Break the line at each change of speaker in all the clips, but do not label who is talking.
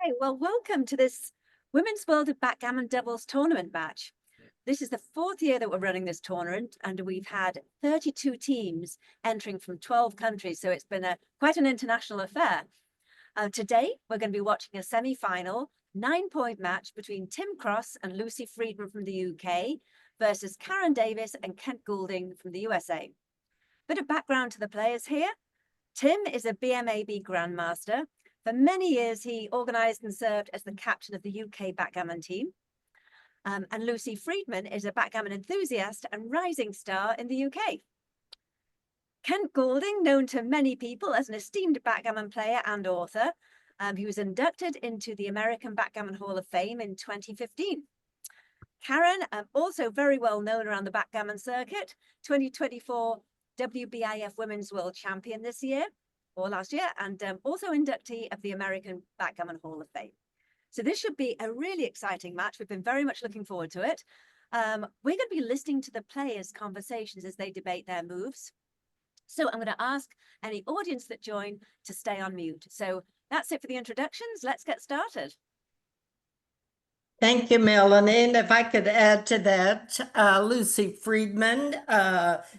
Hi, well, welcome to this Women's World of Backgammon Doubles tournament match. This is the fourth year that we're running this tournament, and we've had 32 teams entering from 12 countries, so it's been quite an international affair. Today, we're going to be watching a semi-final 9-point match between Tim Cross and Lucy Friedman from the UK versus Karen Davis and Kent Goulding from the USA. Bit of background to the players here. Tim is a BMAB Grandmaster. For many years, he organised and served as the captain of the UK backgammon team. And Lucy Friedman is a backgammon enthusiast and rising star in the UK. Kent Goulding, known to many people as an esteemed backgammon player and author, he was inducted into the American Backgammon Hall of Fame in 2015. Karen, also very well known around the backgammon circuit, 2024 WBIF Women's World Champion this year, or last year, and also inductee of the American Backgammon Hall of Fame. So this should be a really exciting match. We've been very much looking forward to it. We're going to be listening to the players' conversations as they debate their moves. So I'm going to ask any audience that join to stay on mute. So that's it for the introductions. Let's get started.
Thank you, Melanie. And if I could add to that, Lucy Friedman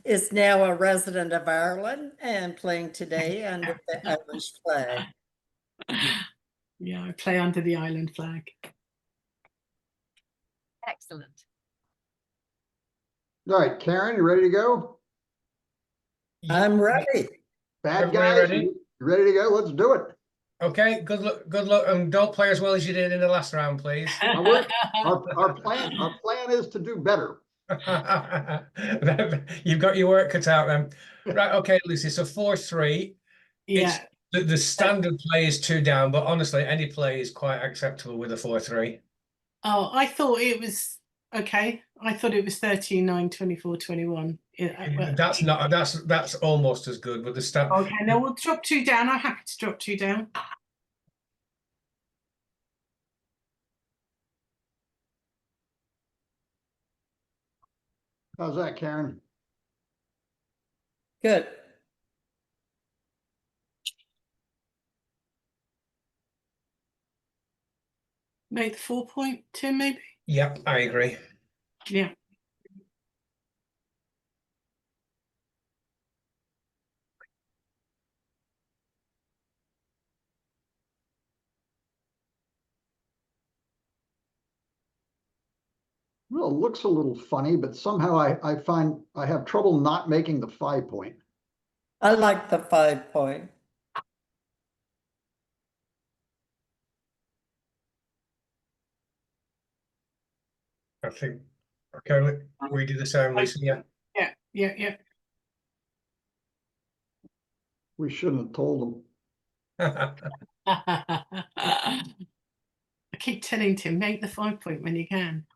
is now a resident of Ireland and playing today under the Irish flag.
Yeah, I play under the Ireland flag.
Excellent.
All right, Karen, you ready to go?
I'm ready.
Bad
Everybody
guys,
ready?
you ready to go? Let's do it.
Okay, good luck, and don't play as well as you did in the last round, please.
Our plan is to do better.
You've got your work cut out then. Right, okay, Lucy, so 4-3.
Yeah.
The standard play is 2 down, but honestly, any play is quite acceptable with a 4-3.
Oh, I thought it was okay. I thought it was 13-9, 24-21.
That's almost as good with the stat.
Okay, no, we'll drop 2 down. I'm happy to drop 2 down.
How's that, Karen?
Good.
Make the 4-point, Tim, maybe?
Yep, I agree.
Yeah.
Well, it looks a little funny, but somehow I find I have trouble not making the 5-point.
I like the 5-point.
I think, okay, we do the same, Lucy, yeah.
Yeah.
We shouldn't have told them.
I keep telling Tim, make the 5-point when you can.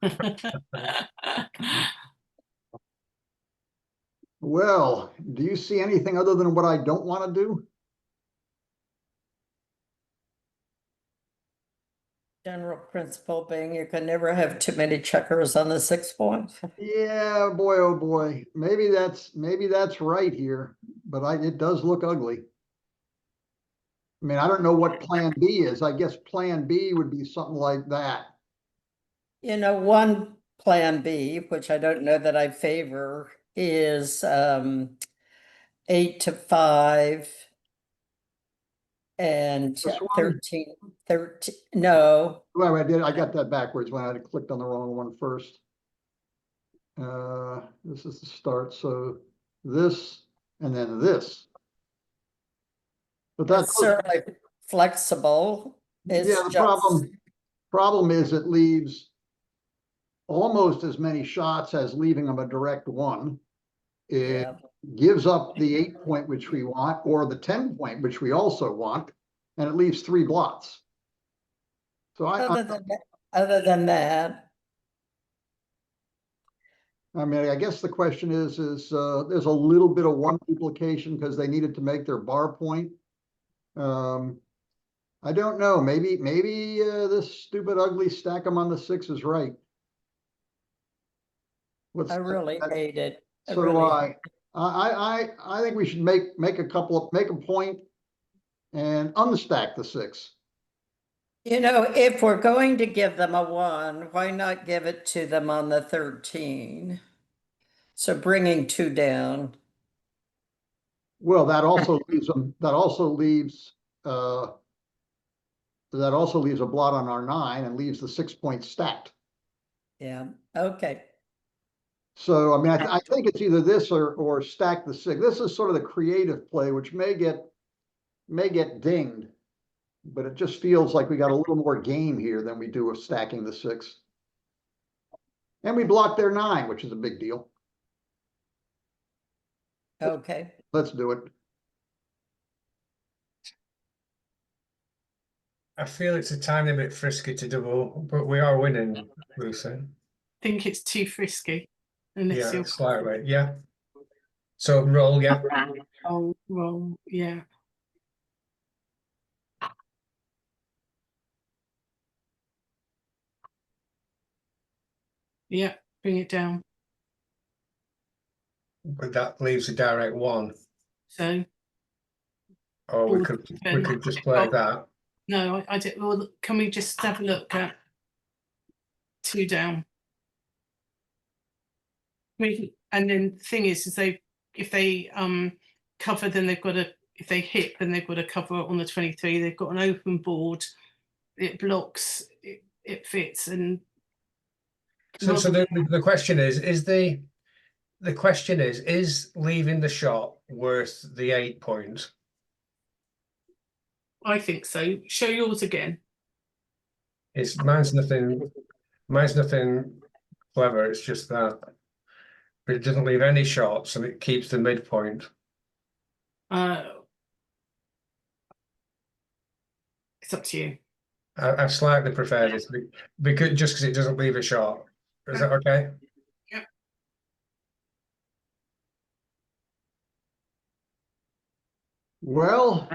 Well, do you see anything other than what I don't want to do?
General principle being you can never have too many checkers on the 6-point.
Yeah, boy, oh boy. Maybe that's right here, but it does look ugly. I mean, I don't know what plan B is. I guess plan B would be something like that.
You know, one plan B, which I don't know that I favor, is 8-5 and 13. No.
Well, I got that backwards when I clicked on the wrong one first. This is the start. So this and then this. But that's
certainly flexible.
Yeah, the problem is it leaves almost as many shots as leaving them a direct 1. It gives up the 8-point, which we want, or the 10-point, which we also want, and it leaves 3 blots. So
other than that,
I mean, I guess the question is there's a little bit of 1 duplication because they needed to make their bar point. I don't know. Maybe this stupid ugly stack them on the 6 is right.
I really hate it.
So do I. I think we should make a point and unstack the 6.
You know, if we're going to give them a 1, why not give it to them on the 13? So bringing 2 down.
Well, that also leaves them, that also leaves a blot on our 9 and leaves the 6 points stacked.
Yeah, okay.
So, I mean, I think it's either this or stack the 6. This is sort of the creative play, which may get dinged, but it just feels like we got a little more game here than we do of stacking the 6. And we blocked their 9, which is a big deal.
Okay.
Let's do it.
I feel it's a tiny bit frisky to double, but we are winning, Lucy.
I think it's too frisky. Unless
Yeah,
you're
slightly. Yeah. So roll, yeah.
oh well, yeah. Yeah, bring it down.
But that leaves a direct 1.
So
Or we
Or
could
then-
just play
oh.
that.
no, I did. Well, can we just have a look at 2 down? And then the thing is if they cover, then they've got to, if they hit, then they've got to cover on the 23. They've got an open board. It blocks. It fits. And
So the question is leaving the shot worth the 8 points?
I think so. Show yours again.
Mine's nothing clever, it's just that. But it doesn't leave any shots and it keeps the midpoint.
It's up to you.
I slightly prefer this because it doesn't leave a shot. Is that okay?
Yep.
Well,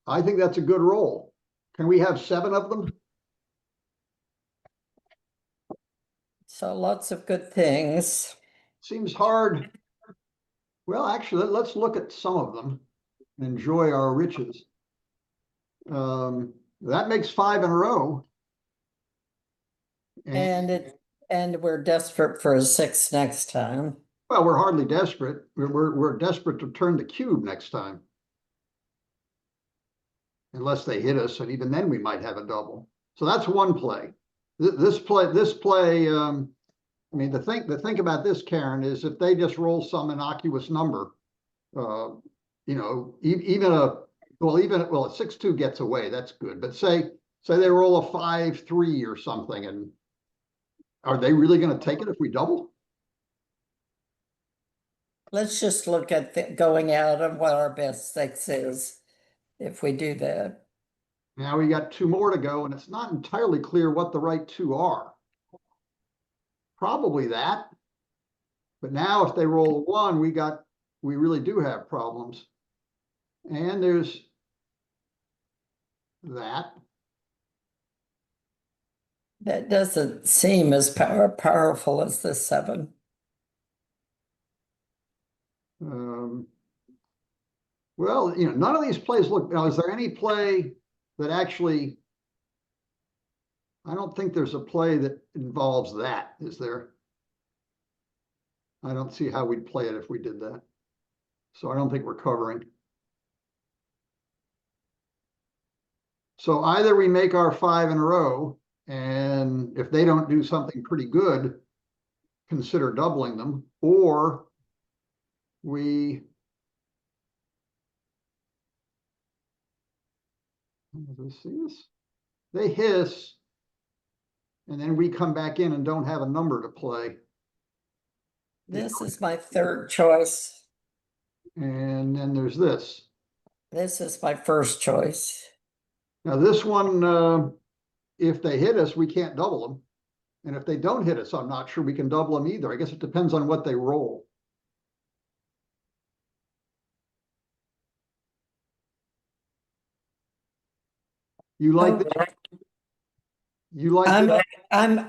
I think that's a good roll. Can we have 7 of them?
So lots of good things.
Seems hard. Well, actually, let's look at some of them and enjoy our riches. That makes 5 in a row.
And we're desperate for a 6 next time.
Well, we're hardly desperate. We're desperate to turn the cube next time. Unless they hit us, and even then we might have a double. So that's one play. This play, I mean, the thing about this, Karen, is if they just roll some innocuous number, you know, even a 6-2 gets away, that's good. But say they roll a 5-3 or something, and are they really going to take it if we double?
Let's just look at going out and what our best 6 is if we do that.
Now we got 2 more to go, and it's not entirely clear what the right 2 are. Probably that. But now if they roll a 1, we really do have problems. And there's that.
That doesn't seem as powerful as the 7.
Well, you know, none of these plays look. Now, is there any play that actually? I don't think there's a play that involves that, is there? I don't see how we'd play it if we did that. So I don't think we're covering. So either we make our 5 in a row, and if they don't do something pretty good, consider doubling them, or we see this? They hiss, and then we come back in and don't have a number to play.
This is my 3rd choice.
And then there's this.
This is my 1st choice.
Now this one, if they hit us, we can't double them. And if they don't hit us, I'm not sure we can double them either. I guess it depends on what they roll. You like that? You like that?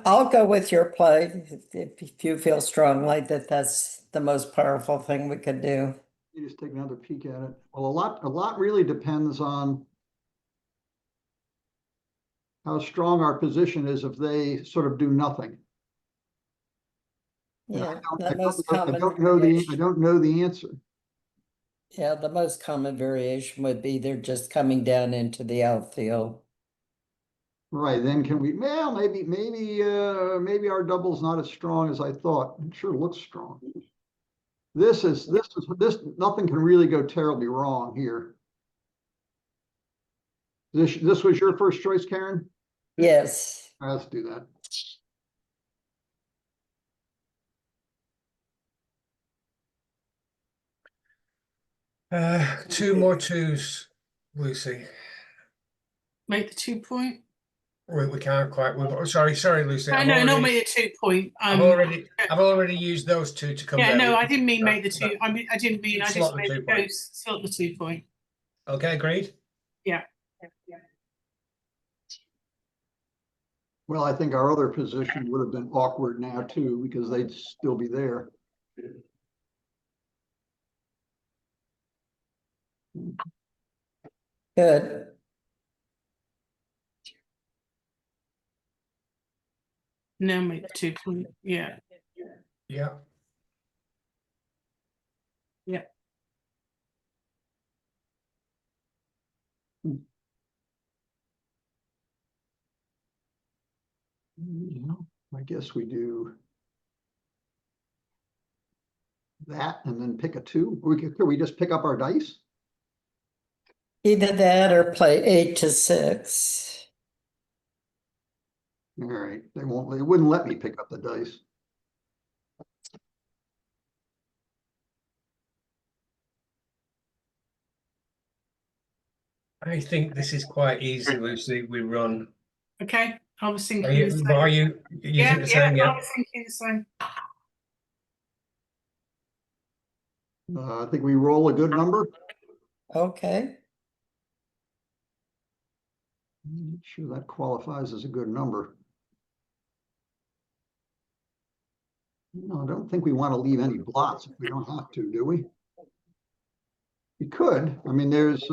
I'll go with your play if you feel strongly that that's the most powerful thing we could do.
You just take another peek at it. Well, a lot really depends on how strong our position is if they sort of do nothing. And
Yeah,
I
the most
I
common
don't know
variation.
I don't know the answer.
Yeah, the most common variation would be they're just coming down into the outfield.
Right, then can we, well, maybe our double's not as strong as I thought. It sure looks strong. This, nothing can really go terribly wrong here. This was your first choice, Karen?
Yes.
Let's do that.
Two more twos, Lucy.
Make the 2 point.
We can't quite. Sorry, Lucy.
No, no, not make the 2 point.
I've already used those two to come
Yeah,
down.
no, I didn't mean make the 2. I mean, I didn't mean. I
Slot
just
the
made
2
go
point.
slot the 2 point.
Okay, agreed.
Yeah.
Well, I think our other position would have been awkward now too, because they'd still be there.
Good.
Now make the 2 point. Yeah.
Yeah.
Yeah.
I guess we do that and then pick a 2. Could we just pick up our dice?
Either that or play 8 to 6.
All right, they wouldn't let me pick up the dice.
I think this is quite easy, Lucy. We run.
Okay. I was thinking.
Are you
the same.
think the same?
I
Yeah.
was thinking the same.
I think we roll a good number.
Okay.
I'm not sure that qualifies as a good number. No, I don't think we want to leave any blots if we don't have to, do we? We could. I mean, there's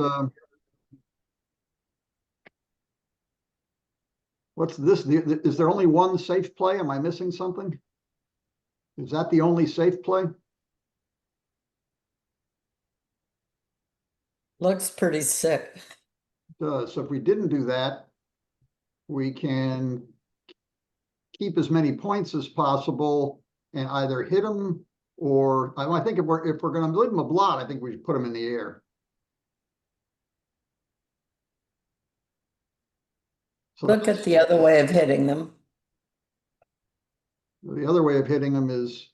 what's this? Is there only one safe play? Am I missing something? Is that the only safe play?
Looks pretty sick.
So if we didn't do that, we can keep as many points as possible and either hit them or I think if we're going to leave them a blot, I think we should put them in the air. So
Look at the other way of hitting them.
the other way of hitting them is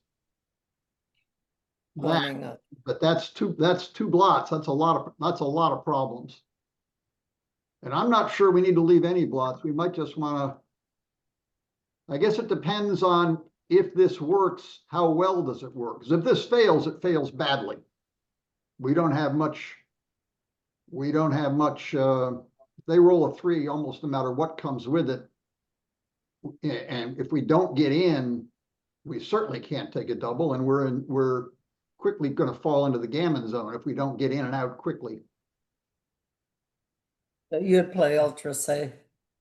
that,
Warming up.
but that's two blots. That's a lot of problems. And I'm not sure we need to leave any blots. We might just want to, I guess it depends on if this works, how well does it work? Because if this fails, it fails badly. We don't have much, they roll a 3 almost no matter what comes with it. And if we don't get in, we certainly can't take a double, and we're quickly going to fall into the gammon zone if we don't get in and out quickly.
So you'd play ultra safe.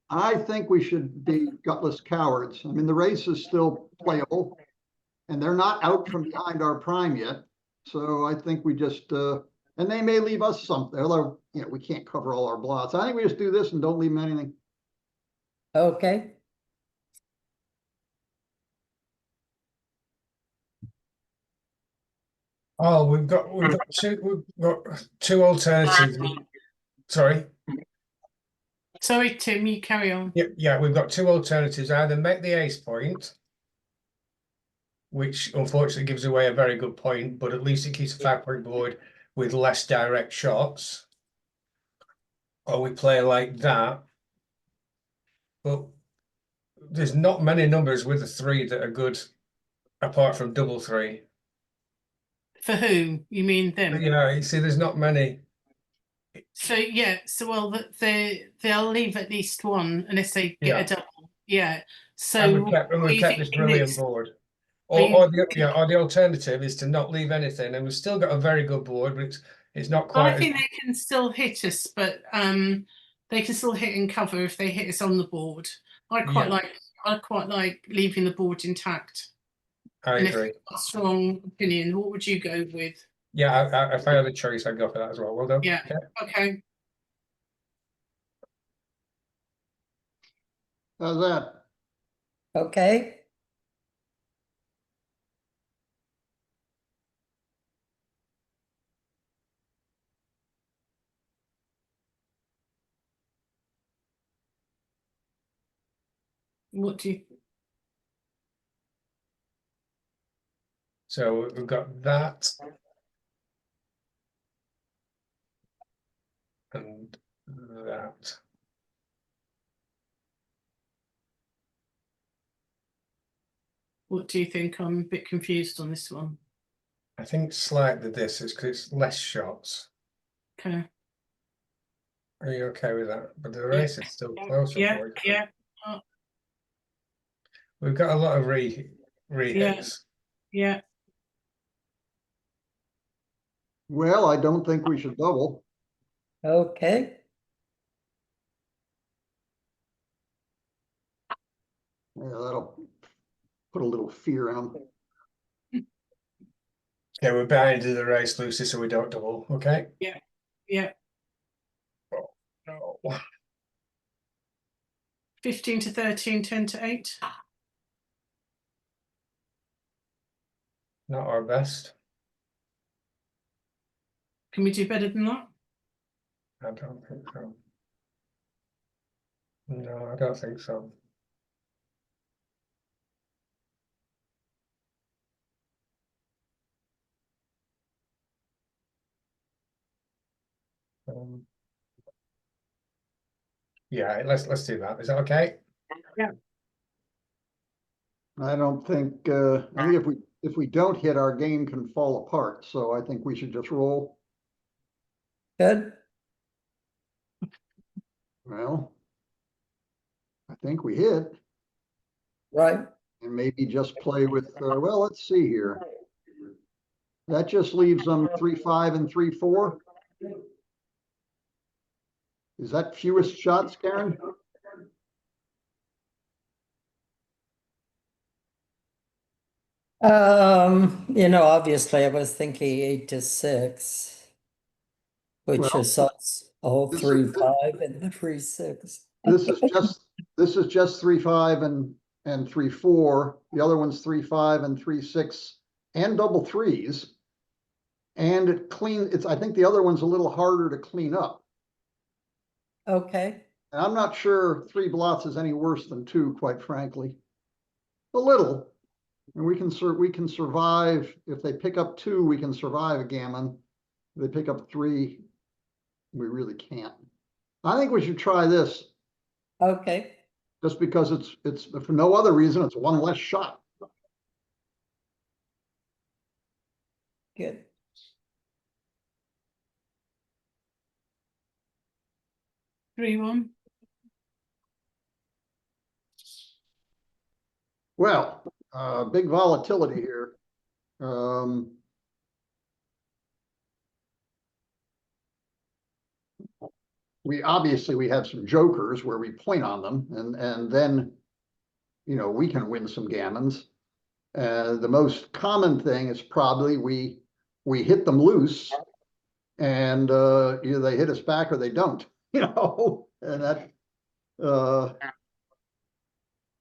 I think we should be gutless cowards. I mean, the race is still playable, and they're not out from behind our prime yet. So I think we just, and they may leave us something, although, you know, we can't cover all our blots. I think we just do this and don't leave them anything.
Okay.
Oh, we've got two alternatives. Sorry.
Sorry, Tim, you carry on.
Yeah, we've got two alternatives. Either make the ace point, which unfortunately gives away a very good point, but at least it keeps a 5-point board with less direct shots. Or we play like that. But there's not many numbers with a 3 that are good apart from double 3.
For who? You mean them?
Yeah, you see, there's not many.
So yeah, so well they'll leave at least one unless they get a double. Yeah. So
And we've kept this brilliant board. Or the alternative is to not leave anything, and we've still got a very good board, but it's not quite.
I think they can still hit us, but They can still hit and cover if they hit us on the board. I quite like leaving the board intact.
I
And if
agree.
you've got a strong opinion, what would you go with?
Yeah, if I had a choice, I'd go for that as well. Well done.
Yeah. Okay.
How's that?
Okay,
What do you?
So we've got that. And that.
What do you think? I'm a bit confused on this one.
I think slightly this is because it's less shots.
Okay.
Are you okay with that? But the race is still close.
Yeah.
Unfortunately.
Yeah.
We've got a lot of rehits.
Yeah.
Well, I don't think we should double.
okay,
Yeah, that'll put a little fear in them.
Yeah, we're behind in the race, Lucy, so we don't double. Okay.
Yeah.
Oh, no.
15 to 13, 10 to 8.
Not our best.
Can we do better than that?
I don't think so. No, I don't think so. Yeah, let's do that. Is that okay?
I don't think, I think if we don't hit, our game can fall apart. So I think we should just roll.
good,
Well, I think we hit
right,
and maybe just play with, well, let's see here. That just leaves them 3-5 and 3-4. Is that fewest shots, Karen?
obviously I was thinking 8 to 6. Which
Well,
is us all
this
3-5 and the 3-6.
This is just 3-5 and 3-4. The other one's 3-5 and 3-6 and double threes. And I think the other one's a little harder to clean up.
Okay,
And I'm not sure 3 blots is any worse than 2, quite frankly. A little. And we can survive. If they pick up 2, we can survive a gammon. If they pick up 3, we really can't. I think we should try this.
okay,
Just because it's for no other reason, it's one less shot.
good.
Three, 1.
Well, big volatility here. We obviously have some jokers where we point on them and then, we can win some gammons. The most common thing is probably we hit them loose and either they hit us back or they don't, and that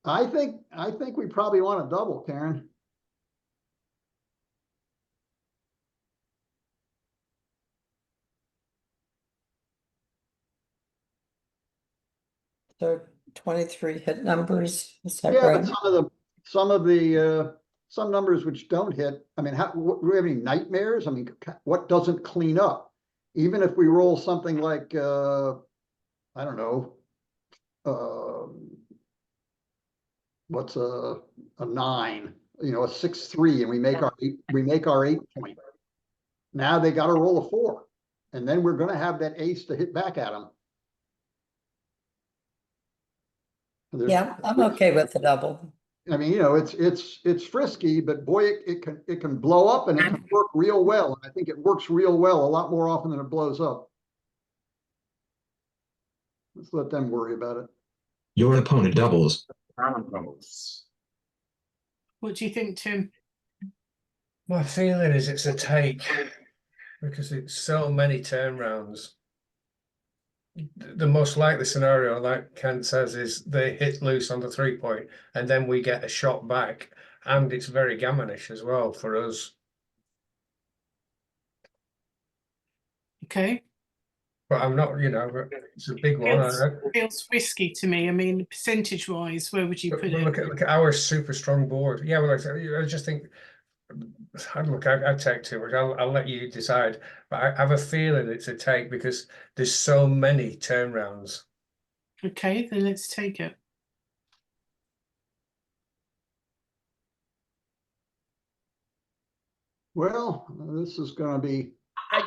I think we probably want to double, Karen.
So 23 hit numbers, is that
Yeah,
right?
but some numbers which don't hit, I mean, do we have any nightmares? I mean, what doesn't clean up? Even if we roll something like, I don't know, what's a 9, a 6-3, and we make our 8 point. Now they got to roll a 4, and then we're going to have that ace to hit back at them.
Yeah, I'm okay with the double.
I mean, it's frisky, but boy, it can blow up and it can work real well. And I think it works real well a lot more often than it blows up. Let's let them worry about it.
Your opponent doubles.
What do you think, Tim?
My feeling is it's a take because it's so many turnarounds. The most likely scenario, like Ken says, is they hit loose on the 3-point and then we get a shot back, and it's very gammonish as well for us.
Okay.
But I'm not, it's a big one.
Feels risky to me. I mean, percentage wise, where would you
But
put it?
look at our super strong board. Yeah, well, I just think, I'd take too much. I'll let you decide. But I have a feeling it's a take because there's so many turnarounds.
Okay, then let's take it.
Well, this is gonna be
I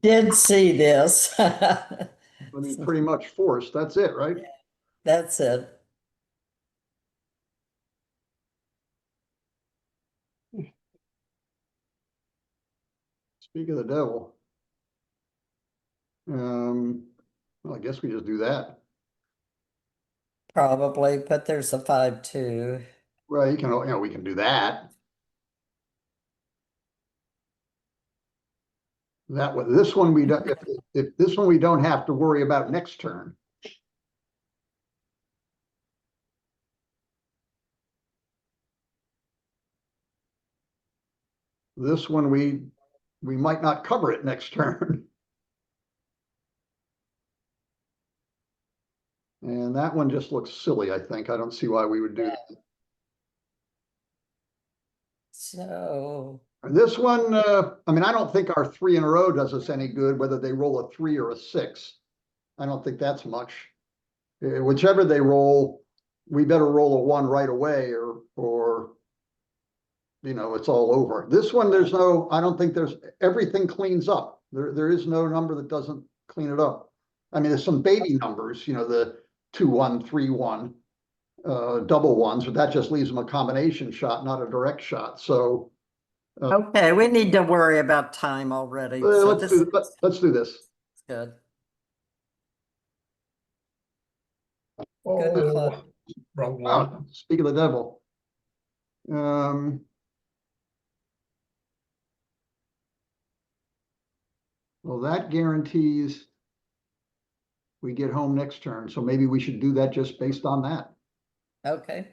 did see this.
pretty much forced. That's it, right?
That's it.
Speak of the devil. Well, I guess we just do that.
Probably, but there's a 5-2.
Well, we can do that. This one we don't, if this one we don't have to worry about next turn. This one we might not cover it next turn. And that one just looks silly, I think. I don't see why we would do that.
So,
This one, I mean, I don't think our 3 in a row does us any good, whether they roll a 3 or a 6. I don't think that's much. Whichever they roll, we better roll a 1 right away or it's all over. This one, I don't think everything cleans up. There is no number that doesn't clean it up. I mean, there's some baby numbers, the 2-1, 3-1, double ones, but that just leaves them a combination shot, not a direct shot. So
okay, we need to worry about time already. So
let's do this.
is good.
Oh,
Good club.
wrong one.
Speak of the devil. Well, that guarantees we get home next turn. So maybe we should do that just based on that.
Okay.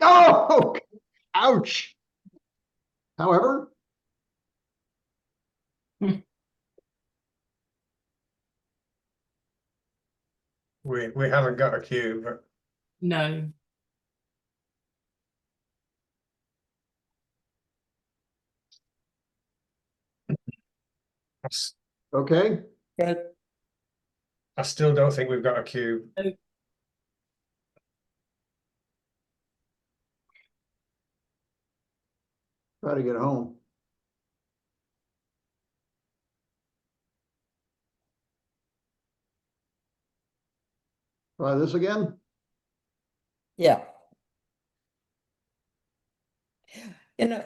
Oh, ouch. However,
We haven't got a cue, but
No.
okay.
Good.
I still don't think we've got a cue.
Try to get home. Try this again.
Yeah. You know,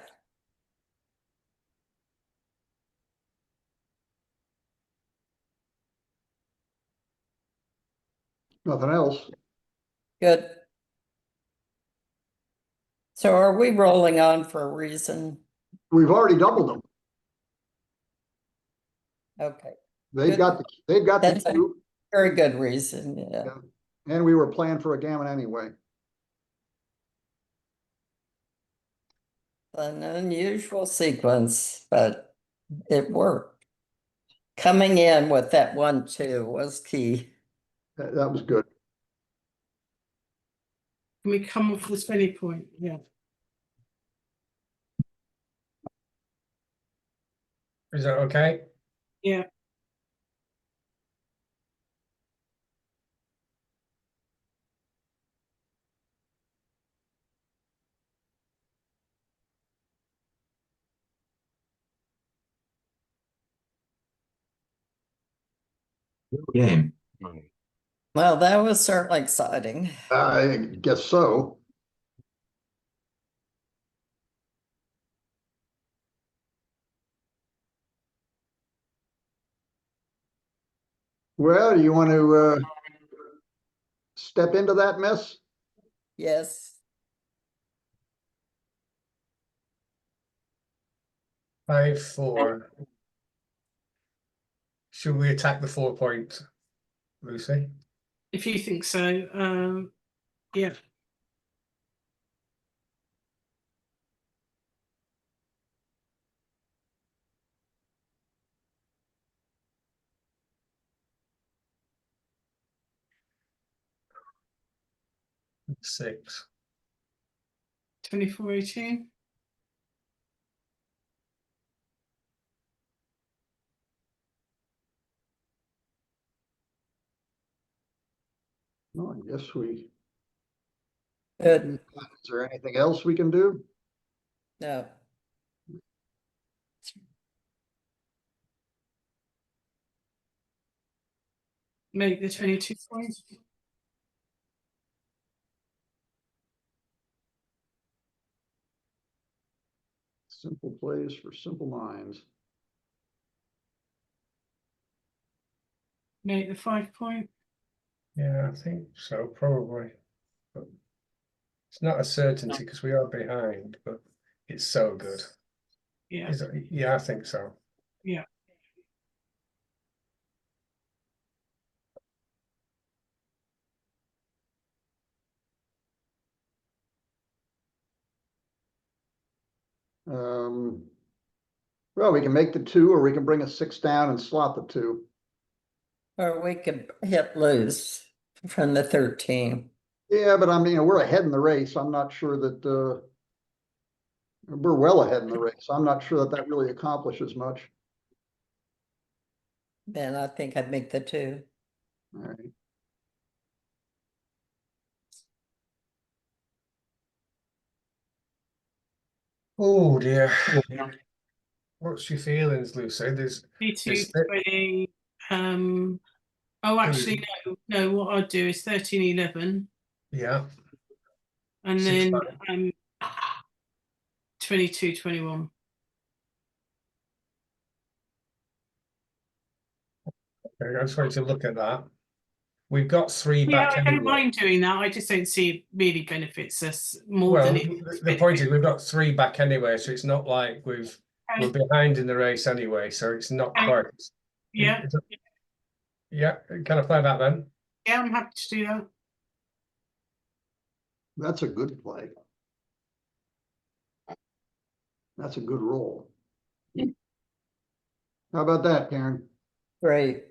Nothing else.
good. So are we rolling on for a reason?
We've already doubled them.
Okay,
They've
Good.
got the
That's a-
cue,
very good reason, yeah.
Yeah. and we were playing for a gammon anyway.
An unusual sequence, but it worked. Coming in with that 1-2 was key.
That was good.
Can we come off the spinning point? Yeah.
Is that okay?
Yeah.
Game.
Well, that was certainly exciting.
I guess so. Well, you want to step into that mess?
Yes.
5-4. Should we attack the 4 point, Lucy?
If you think so, yeah.
Six.
24-18.
Oh, I guess we,
Good.
is there anything else we can do?
No.
Make the 22 points.
Simple plays for simple minds.
Make the 5 point.
Yeah, I think so, probably. But it's not a certainty because we are behind, but it's so good.
Yeah.
Is it? Yeah, I think so.
Yeah.
Well, we can make the 2, or we can bring a 6 down and slot the 2.
Or we could hit loose from the 13.
Yeah, but I mean, we're ahead in the race. I'm not sure that, we're well ahead in the race. I'm not sure that that really accomplishes much.
Then I think I'd make the 2.
All right.
Oh dear. What's your feelings, Lucy? There's
22, 20. Oh, actually, no. What I'd do is 13, 11.
Yeah.
And
6,
then
5.
22, 21.
Okay, I just wanted to look at that. We've got 3
Yeah,
back
I don't
anyway.
mind doing that. I just don't see it really benefits us more
Well,
than it.
the point is we've got 3 back anyway, so it's not like we're behind in the race anyway, so it's not quite.
Yeah.
Yeah, can I play that then?
Yeah, I'm happy to do that.
That's a good play. That's a good roll. How about that, Karen?
Great.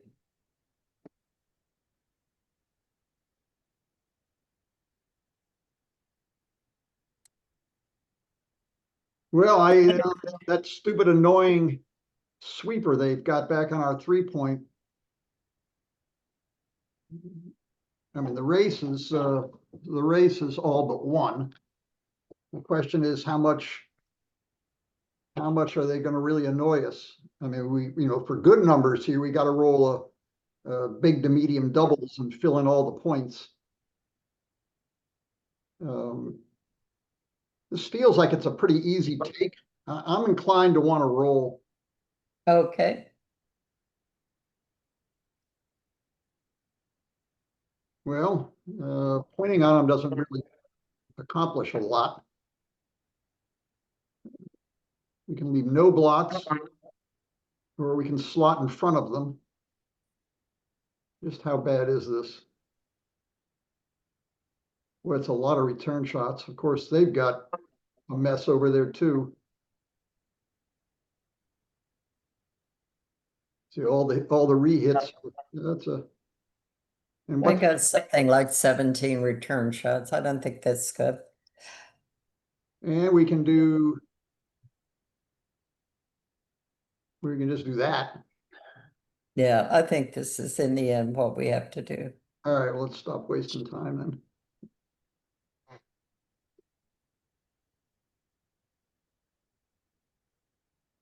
Well, that stupid annoying sweeper they've got back on our 3 point. I mean, the race is all but won. The question is how much are they gonna really annoy us? I mean, for good numbers here, we gotta roll a big to medium doubles and fill in all the points. This feels like it's a pretty easy take. I'm inclined to want to roll.
Okay.
Well, pointing on them doesn't really accomplish a lot. We can leave no blocks, or we can slot in front of them. Just how bad is this? Well, it's a lot of return shots. Of course, they've got a mess over there too. See all the rehits. That's a. And
I
what,
got something like 17 return shots. I don't think that's good.
and we can do. We can just do that.
Yeah, I think this is in the end what we have to do.
All right, well, let's stop wasting time then.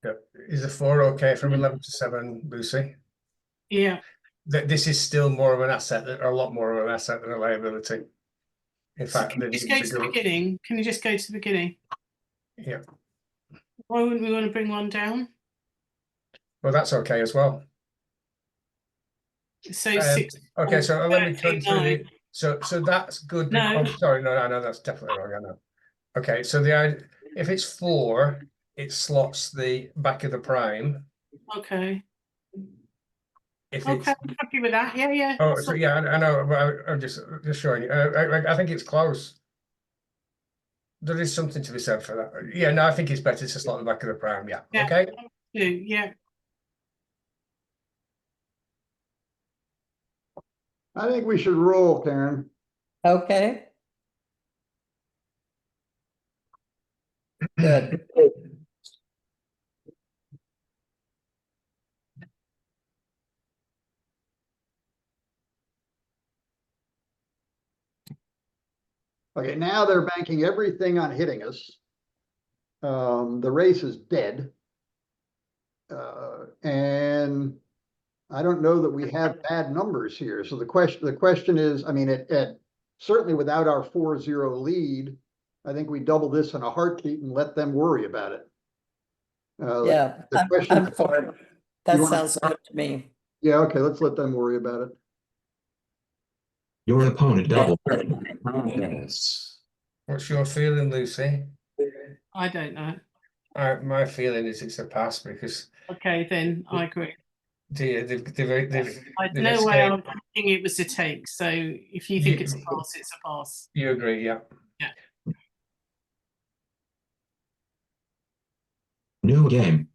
Yep. Is a 4 okay from 11 to 7, Lucy?
Yeah.
This is still more of an asset, or a lot more of an asset than a liability. In
So
fact,
can you just go to the beginning? Can you just go to the beginning?
Yeah.
Why wouldn't we want to bring one down?
Well, that's okay as well.
So 6.
Okay, so let me turn through
39.
the, so that's good.
No.
I'm sorry, no, that's definitely wrong, I know. Okay, so if it's 4, it slots the back of the prime.
Okay.
If
Okay,
it's,
I'm happy with that. Yeah, yeah.
oh, so yeah, I know, but I'm just showing you. I think it's close. There is something to be said for that. Yeah, no, I think it's better to slot the back of the prime. Yeah.
Yeah.
Okay.
Yeah.
I think we should roll, Karen.
Okay. Good.
Okay, now they're banking everything on hitting us. The race is dead. And I don't know that we have bad numbers here. So the question is, I mean, at certainly without our 4-0 lead, I think we double this in a heartbeat and let them worry about it.
Yeah,
the question-
I'm for it. That
You want-
sounds good to me.
Yeah, okay, let's let them worry about it.
Your opponent doubled.
What's your feeling, Lucy?
I don't know.
My feeling is it's a pass because
Okay, then I agree.
they've
I'd
they've
no way I'm
escaped.
thinking it was a take. So if you think it's a pass, it's a pass.
You agree, yeah.
New game.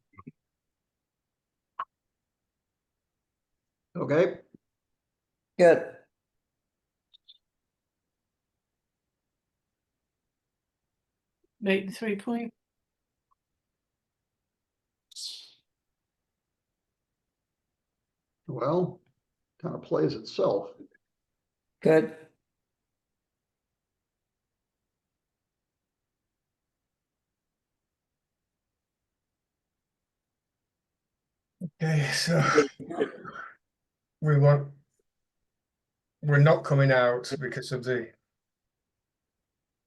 Okay,
Good.
Make the 3 point.
well, kind of plays itself.
Good.
Okay, so we're not coming out because of the.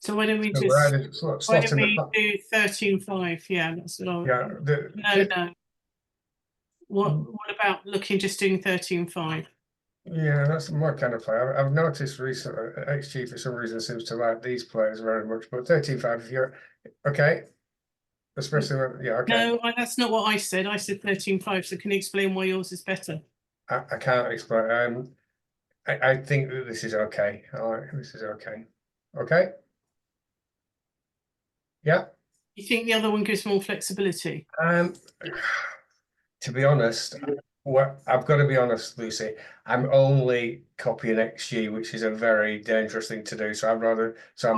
So why don't we
So
just
we're either
why don't
slotting
we
the.
do 13.5? Yeah, that's what I
Yeah,
no. What about just doing 13.5?
yeah, that's my kind of play. I've noticed recently XG for some reason seems to like these players very much, but 13.5 if you're okay. Especially when, yeah, okay.
No, that's not what I said. I said 13.5. So can you explain why yours is better?
I can't explain. I think that this is okay. All right, this is okay. Okay. Yeah.
You think the other one gives more flexibility?
To be honest, I've got to be honest, Lucy. I'm only copying XG, which is a very dangerous thing to do. So I'm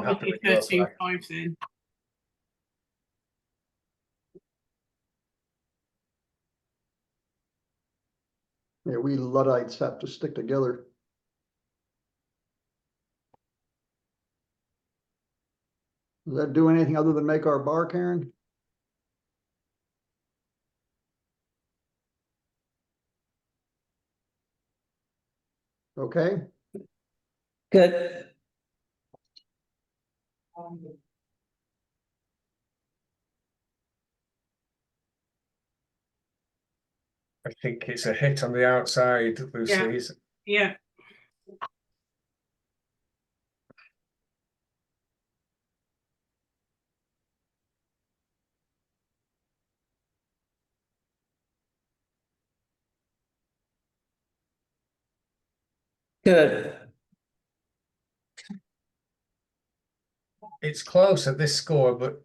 happy with your play.
13.5 then.
Yeah, we Luddites have to stick together. Does that do anything other than make our bar, Karen? Okay,
Good.
I think it's a hit on the outside, Lucy.
Yeah.
Good.
It's close at this score, but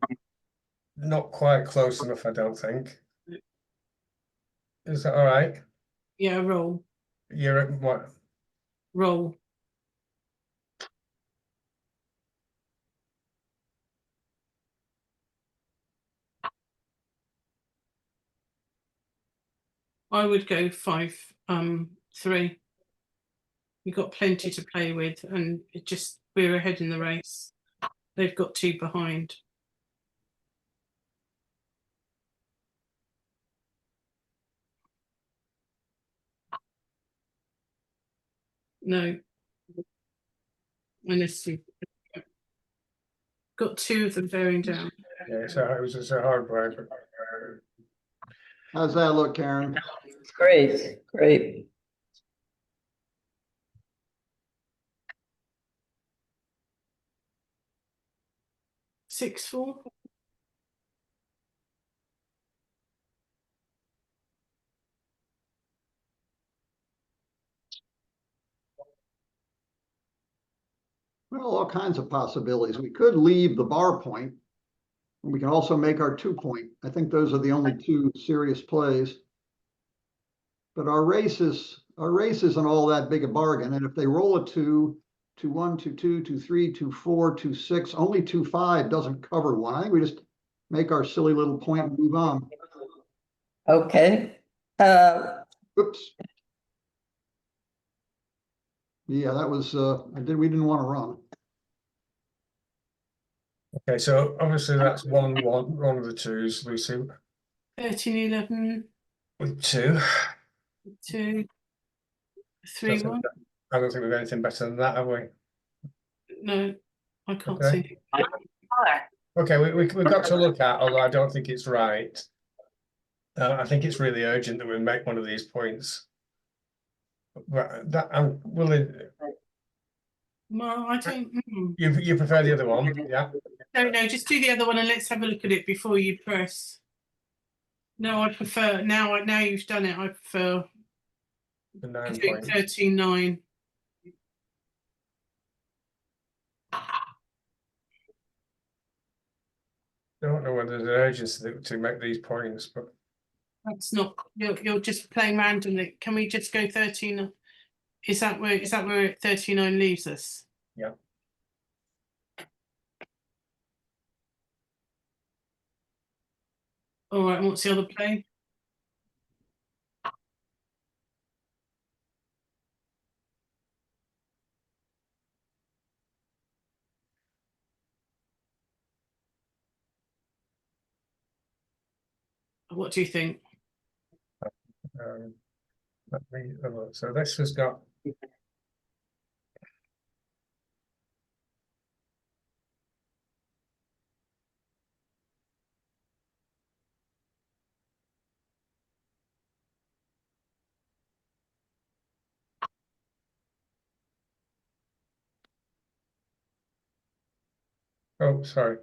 not quite close enough, I don't think. Is that all right?
Yeah, roll.
You're at what?
Roll. I would go 5-3. You've got plenty to play with, and we're ahead in the race. They've got 2 behind. No. Unless you've got 2 of them bearing down.
Yeah, it was just a hard play. But,
how's that look, Karen?
Great. Great.
6-4.
Well, all kinds of possibilities. We could leave the bar point. We can also make our 2-point. I think those are the only two serious plays. But our race isn't all that big a bargain. And if they roll a 2, 2-1, 2-2, 2-3, 2-4, 2-6, only 2-5 doesn't cover one. I think we just make our silly little point and move on.
Okay.
Oops. Yeah, that was, we didn't want to run.
Okay, so obviously that's one of the twos, Lucy,
13-11,
with 2.
2,
I
3-1.
don't think we've got anything better than that, have we?
No, I can't
Okay.
see.
Okay, we've got to look at, although I don't think it's right. I think it's really urgent that we make one of these points. But that I'm willing.
Well, I don't.
You prefer the other one, yeah?
No, just do the other one and let's have a look at it before you press. No, I prefer now you've done it, I prefer
The 9
doing
points.
13-9.
Don't know whether there's an urgency to make these points, but
That's not you're just playing randomly. Can we just go 13? Is that where 39 leaves us?
yeah.
All right, and what's the other play? What do you think?
Let me have a look. So this has got. Oh, sorry.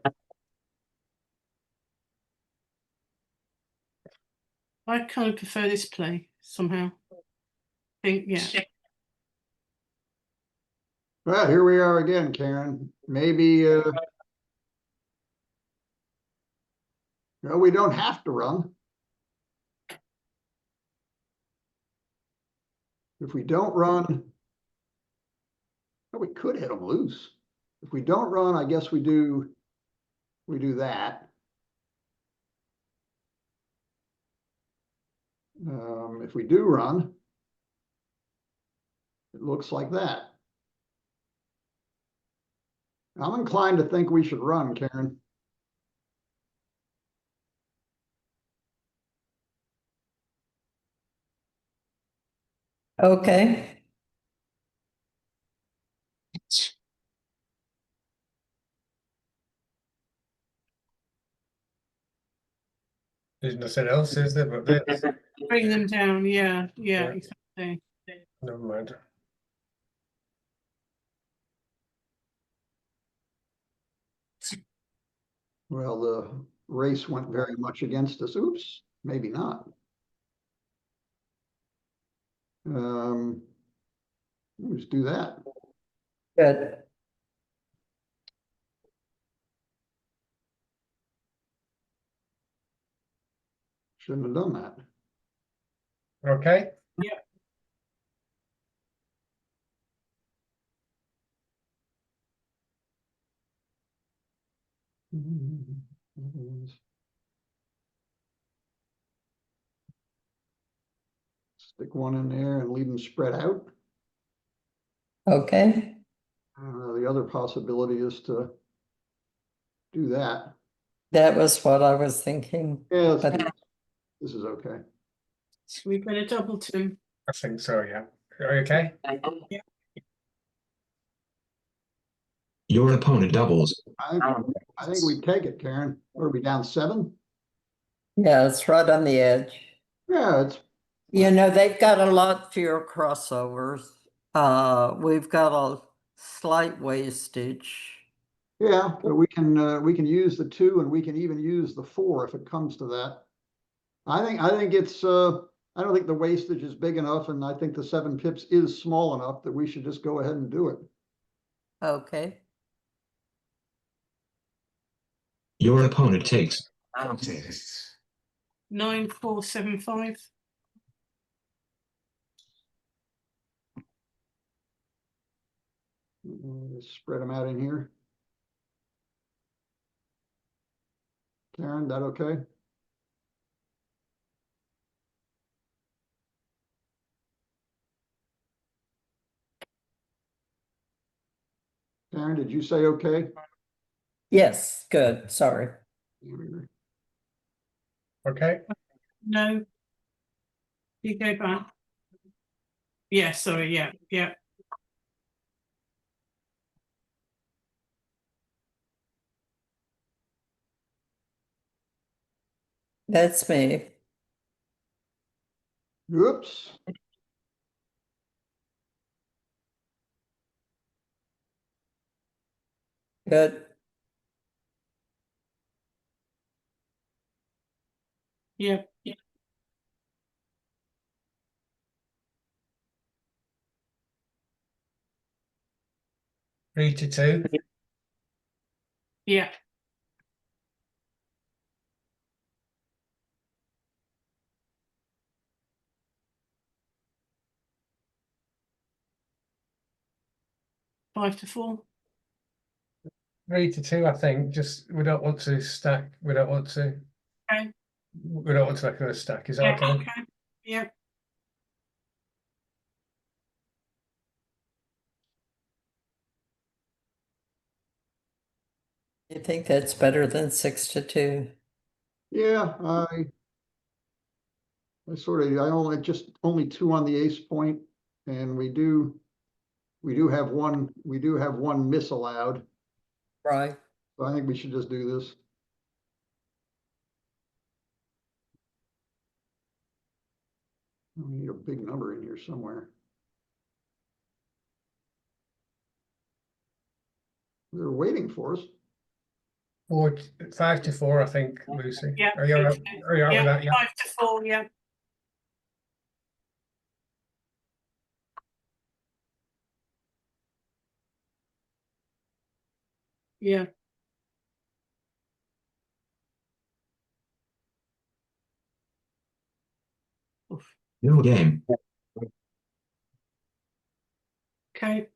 I kind of prefer this play somehow. Yeah.
Well, here we are again, Karen. Maybe, no, we don't have to run. If we don't run, well, we could hit them loose. If we don't run, I guess we do that. If we do run, it looks like that. I'm inclined to think we should run, Karen.
Okay.
There's nothing else, is there? But this.
Bring them down. Yeah,
Yeah.
exactly.
Never mind.
Well, the race went very much against us. Oops, maybe not. Let's do that.
Good.
Shouldn't have done that.
Okay.
Yeah.
Stick one in there and leave them spread out.
Okay.
The other possibility is to do that.
That was what I was thinking.
Yeah, let's
But-
do this. This is okay.
We're going to double two.
I think so, yeah. Are you okay?
Your opponent doubles.
I think we take it, Karen. What are we down 7?
Yeah, it's right on the edge.
Yeah, it's
You know, they've got a lot fewer crossovers. We've got a slight wastage.
Yeah, but we can use the 2 and we can even use the 4 if it comes to that. I think it's, I don't think the wastage is big enough, and I think the 7 pips is small enough that we should just go ahead and do it.
Okay.
Your opponent takes.
9475.
Spread them out in here. Karen, that okay? Karen, did you say okay?
Yes, good. Sorry.
Okay,
No. You go back. Yeah, sorry, yeah.
That's me.
Oops.
Good.
Yeah.
3 to 2.
Yeah. Five to 4.
3 to 2, I think. Just we don't want to stack. We don't want to.
Okay.
We don't want to make a stack. Is that
Yeah,
okay?
okay. Yeah.
You think that's better than 6 to 2?
Yeah, I only 2 on the ace point, and we do have one miss allowed.
Right.
So I think we should just do this. We need a big number in here somewhere. They're waiting for us.
5 to 4, I think, Lucy.
Yeah.
Are you all right, are you all right with that? Yeah.
5 to 4, yeah. Yeah.
No game.
Okay.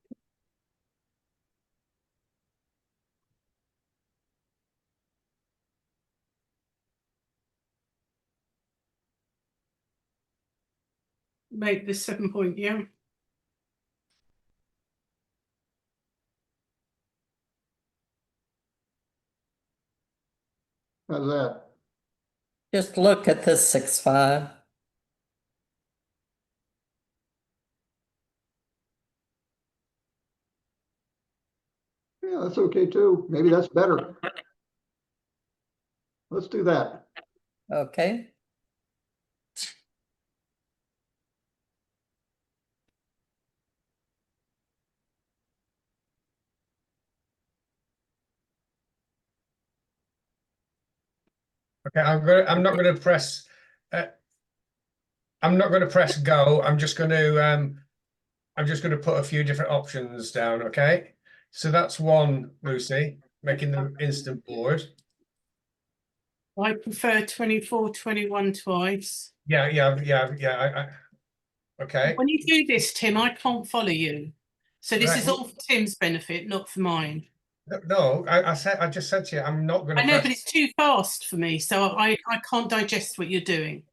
Make this 7 point, yeah.
How's that?
Just look at the 6-5.
Yeah, that's okay too. Maybe that's better. Let's do that.
Okay.
Okay, I'm not gonna press. I'm not going to press go. I'm just going to put a few different options down. Okay, so that's one, Lucy, making the instant board.
I prefer 24, 21 twice.
Yeah. Okay.
When you do this, Tim, I can't follow you. So this
Right,
is all for Tim's benefit, not for mine.
No, I just said to you, I'm not going to.
I know, but it's too fast for me, so I can't digest what you're doing.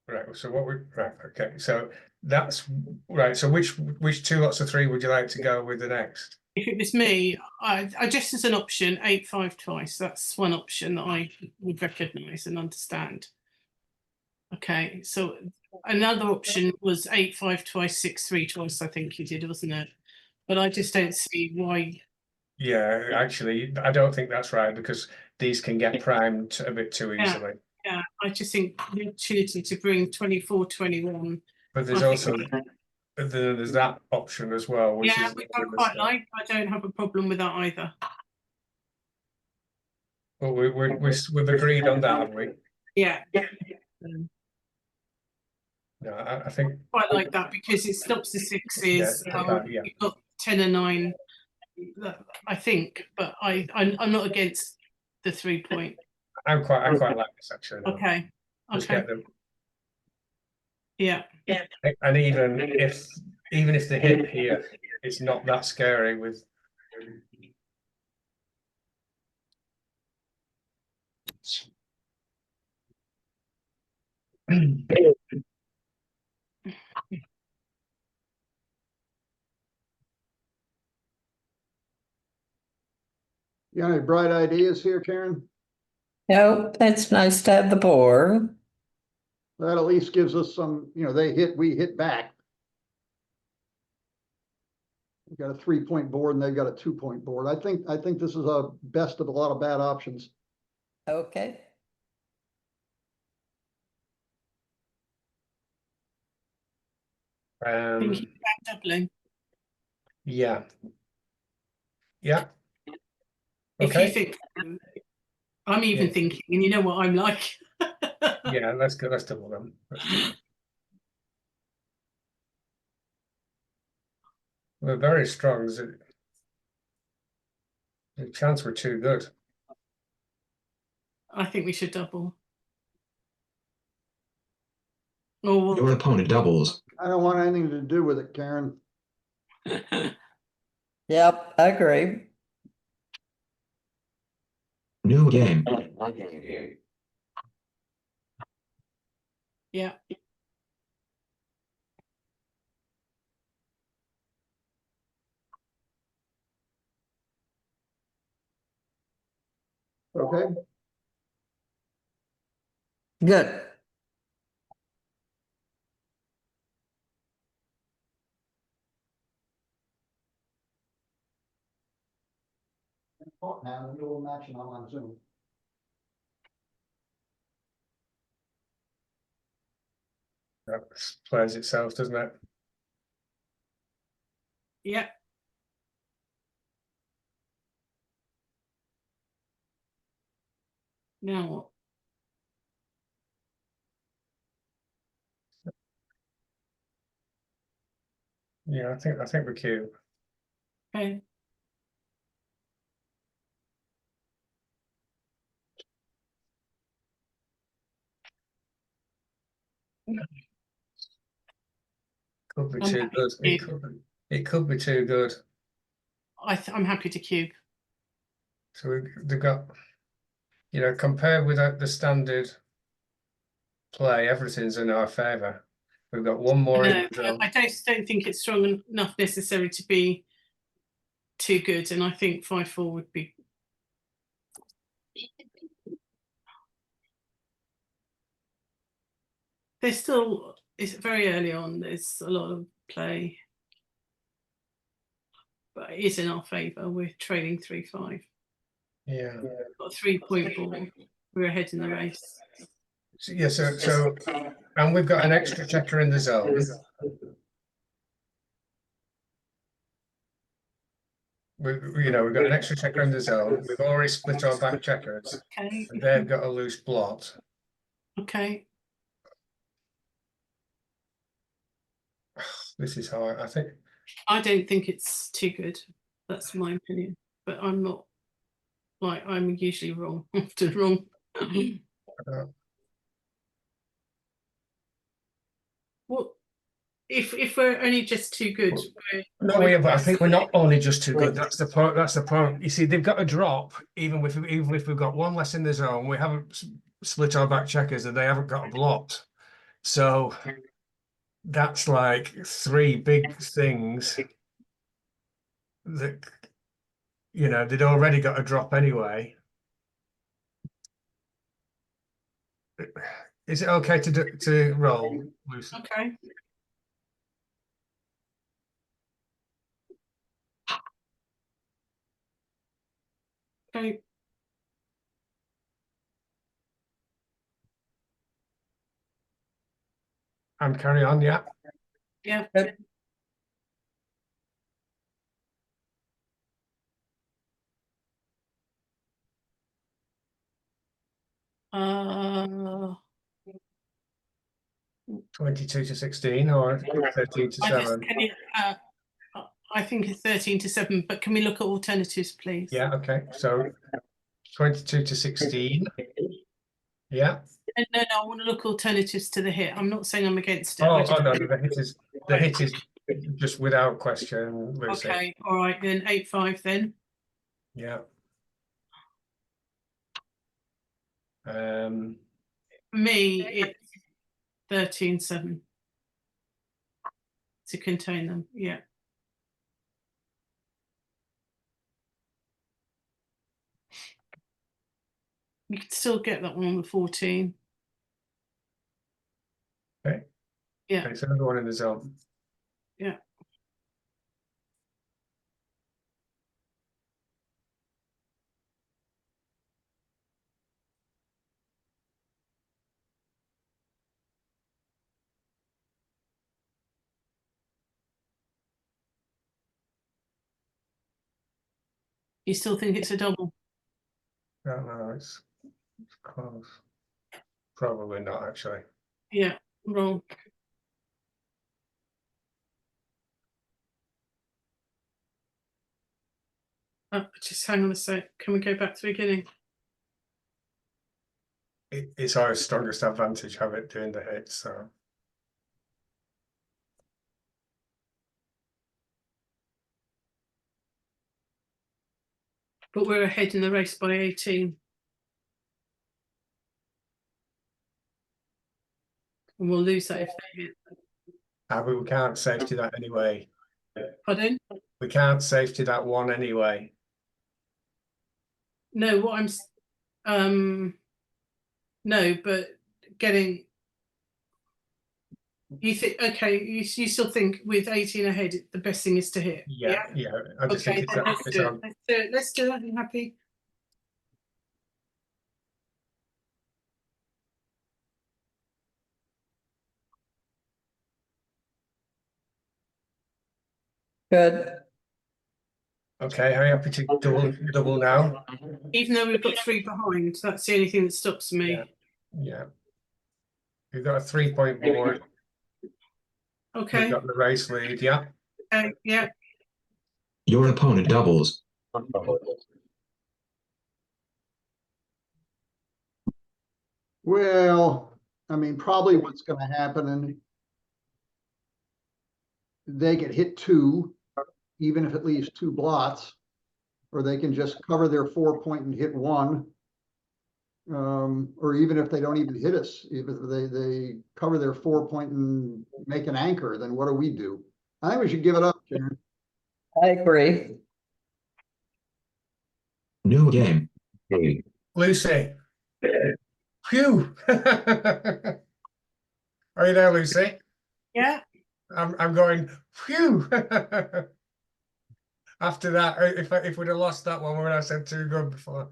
Right. So right. Okay. So that's right. So which 2 lots of 3 would you like to go with the next?
If it was me, I just as an option 8-5 twice. That's one option that I would recognise and understand. Okay, so another option was 8-5 twice, 6-3 twice. I think you did, wasn't it? But I just don't see why.
Yeah, actually, I don't think that's right because these can get primed a bit too easily.
Yeah, I just think the opportunity to bring 24, 21.
But
I think
then there's that option as well, which
Yeah,
is
which I quite like. I don't have a problem with that either.
Well, we've agreed on that, haven't we?
Yeah.
No, I think
Quite like that because it stops the sixes.
Yeah,
You've got 10 and 9, I think, but I'm not against the 3 point.
I quite like this actually. Now.
Okay.
Just
Okay.
get them,
Yeah.
and even if they hit here, it's not that scary with.
You got any bright ideas here, Karen?
No, it's nice to have the board.
That at least gives us some, they hit, we hit back. We've got a 3-point board and they've got a 2-point board. I think this is a best of a lot of bad options.
Okay.
Thinking about doubling.
Yeah.
If you
Okay.
think, I'm even
Yeah.
thinking, and you know what I'm like.
Yeah, let's go. Let's double them. We're very strong. The chance we're too good.
I think we should double. Oh,
Your opponent doubles.
I don't want anything to do with it, Karen.
Yep, I agree.
New game.
yeah.
Okay.
Good.
Now, in the middle of match and I'm on Zoom.
That plays itself, doesn't it?
Yeah. Now what?
Yeah, I think we're cute.
Okay.
Could be
I'm
too
happy
good.
to
It could be too good.
I'm happy to cube.
So they've got, compared with the standard play, everything's in our favour. We've got one more.
No, I don't think it's strong enough necessarily to be too good, and I think 5-4 would be. There's still, it's very early on. There's a lot of play, but it is in our favour. We're trailing 3-5.
Yeah.
Got a 3-point ball. We're ahead in the race.
So and we've got an extra checker in the zone. We've got an extra checker in the zone. We've already split our back checkers.
Okay.
And they've got a loose blot.
Okay.
This is hard.
I don't think it's too good. That's my opinion. But I'm not, I'm usually wrong. Often wrong. What if we're only just too good?
No, but I think we're not only just too good. That's the point. That's the point. You see, they've got a drop, even if we've got one less in the zone, we haven't split our back checkers, and they haven't got a blot. So that's like 3 big things that they'd already got a drop anyway. Is it okay to roll, Lucy?
Okay. Okay.
And carry on, yeah.
Yeah. Uh,
22 to 16 or 13 to
I just
7?
can you, I think it's 13 to 7, but can we look at alternatives, please?
Yeah, okay. So 22 to 16. Yeah.
No, I want to look alternatives to the hit. I'm not saying I'm against it.
Oh,
I just,
no, the hit is just without question, Lucy.
okay, all right, then 8-5 then.
Yeah.
For me, it's 13-7 to contain them. Yeah. You could still get that one on the 14.
Okay.
Yeah.
Okay, so another one in the zone.
Yeah. You still think it's a double?
No, it's close. Probably not, actually.
Yeah, wrong. Just hang on a sec. Can we go back to the beginning?
It's our strongest advantage, have it doing the hit, so.
But we're ahead in the race by 18. And we'll lose that if they hit.
But we can't safety that anyway.
Pardon?
We can't safety that one anyway.
No, what I'm no, but getting you think okay, you still think with 18 ahead the best thing is to hit.
Yeah. I just
Okay,
think
then let's
it's
do
on.
it. Let's do it. I'm happy.
Good.
Okay, are you happy to double now?
Even though we've got 3 behind, that's the only thing that stops me.
Yeah. You've got a 3-point board.
Okay.
We've got the race lead, yeah.
Yeah.
Your opponent doubles.
Well, I mean, probably what's gonna happen, and they could hit 2, even if it leaves 2 blots, or they can just cover their 4-point and hit 1. Or even if they don't even hit us, even if they cover their 4-point and make an anchor, then what do we do? I think we should give it up, Sharon.
I agree.
New game.
Lucy. Phew. Are you there, Lucy?
Yeah.
I'm going, phew. After that, if we'd have lost that one when I said too good before.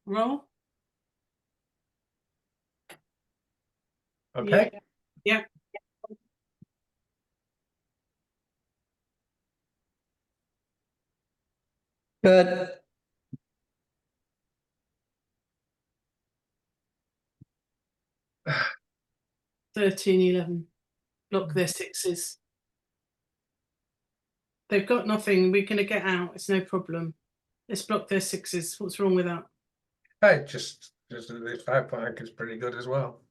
Roll.
Okay.
Yeah.
Good.
Yeah. 13-11. Block their 6s. They've got nothing. We're going to get out. It's no problem. Let's block their 6s. What's wrong with that?
Hey, just this 5-point anchor is pretty good as well.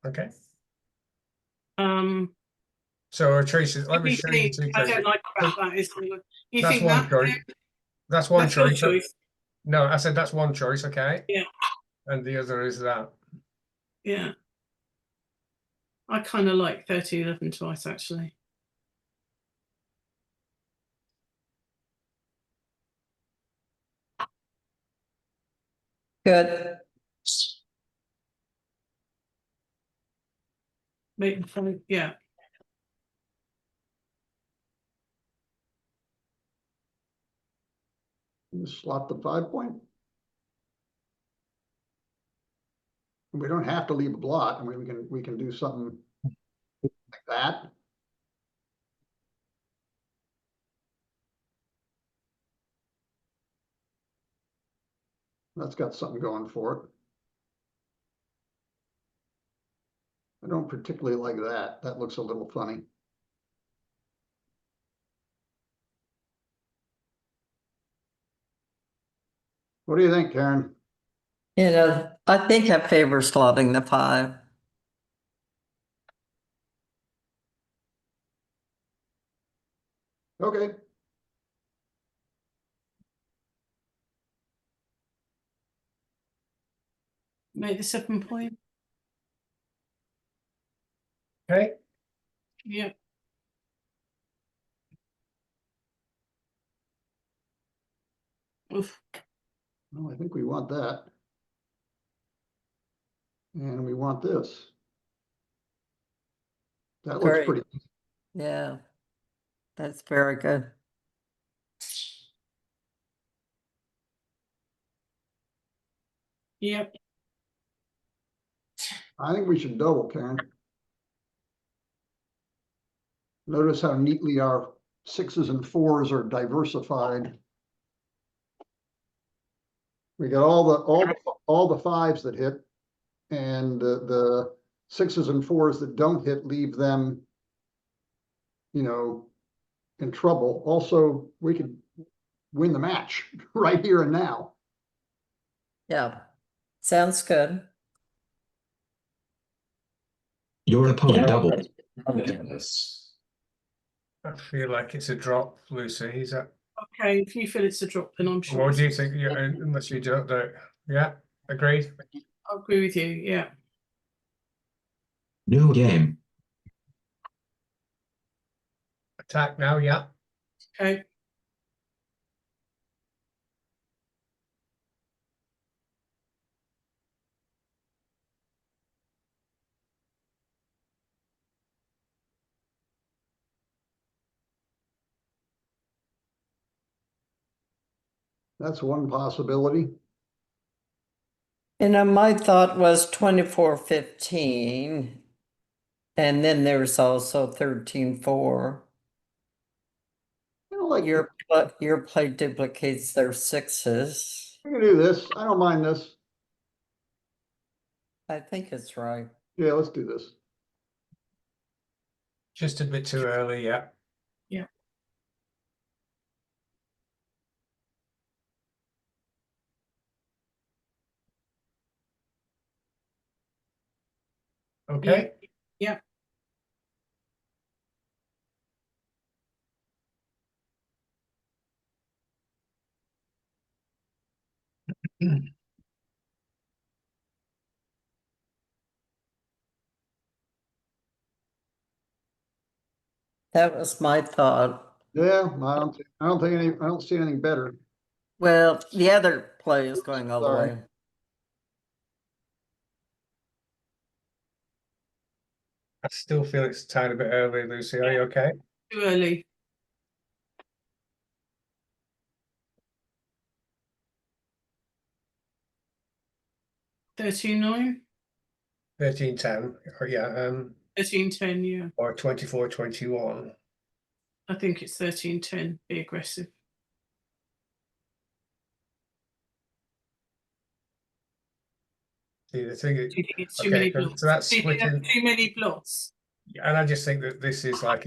Okay. So our choices. Let me show you two
I
choices.
don't like about that. Is you
That's
think
one
that?
choice. That's one
That's your
choice.
choice.
No, I said that's one choice. Okay.
Yeah.
And the other is that.
Yeah. I kind of like 13-11 twice actually.
Good.
Make the point. Yeah.
Just slot the 5-point. We don't have to leave a blot. I mean, we can do something like that. That's got something going for it. I don't particularly like that. That looks a little funny. What do you think, Karen?
You know, I think I favor slotting the 5.
Okay,
Make the 7 point.
Okay,
Yeah. Oof.
well, I think we want that. And we want this. That looks
Great.
pretty,
Yeah, that's very good.
Yep.
I think we should double, Karen. Notice how neatly our 6s and 4s are diversified. We got all the 5s that hit, and the 6s and 4s that don't hit leave them, you know, in trouble. Also, we could win the match right here and now.
Yeah, sounds good.
Your opponent doubles.
I feel like it's a drop, Lucy. Is that?
Okay, if you feel it's a drop, then I'm sure.
What
it's-
do you think? Yeah, unless you don't do it. Yeah, agreed.
I agree with you. Yeah.
New game.
Attack now, yeah.
Okay.
That's one possibility.
You know, my thought was 24-15. And then there's also 13-4.
You know, like,
Your play duplicates their 6s.
we can do this. I don't mind this.
I think it's right.
Yeah, let's do this.
Just a bit too early, yeah.
Yeah.
Okay.
Yeah.
That was my thought.
Yeah, I don't see anything better.
Well, the other play is going all the
Sorry.
way.
I still feel it's a tiny bit early, Lucy. Are you okay?
Too early. $13.9.
13-10. Or yeah,
13.10. Yeah.
or 24-21.
I think it's 13.10. Be aggressive.
See, the thing is,
Do you think it's too
okay,
many
so
blots?
that's
Do you think
splitting.
that's too many blots?
And I just think that this is like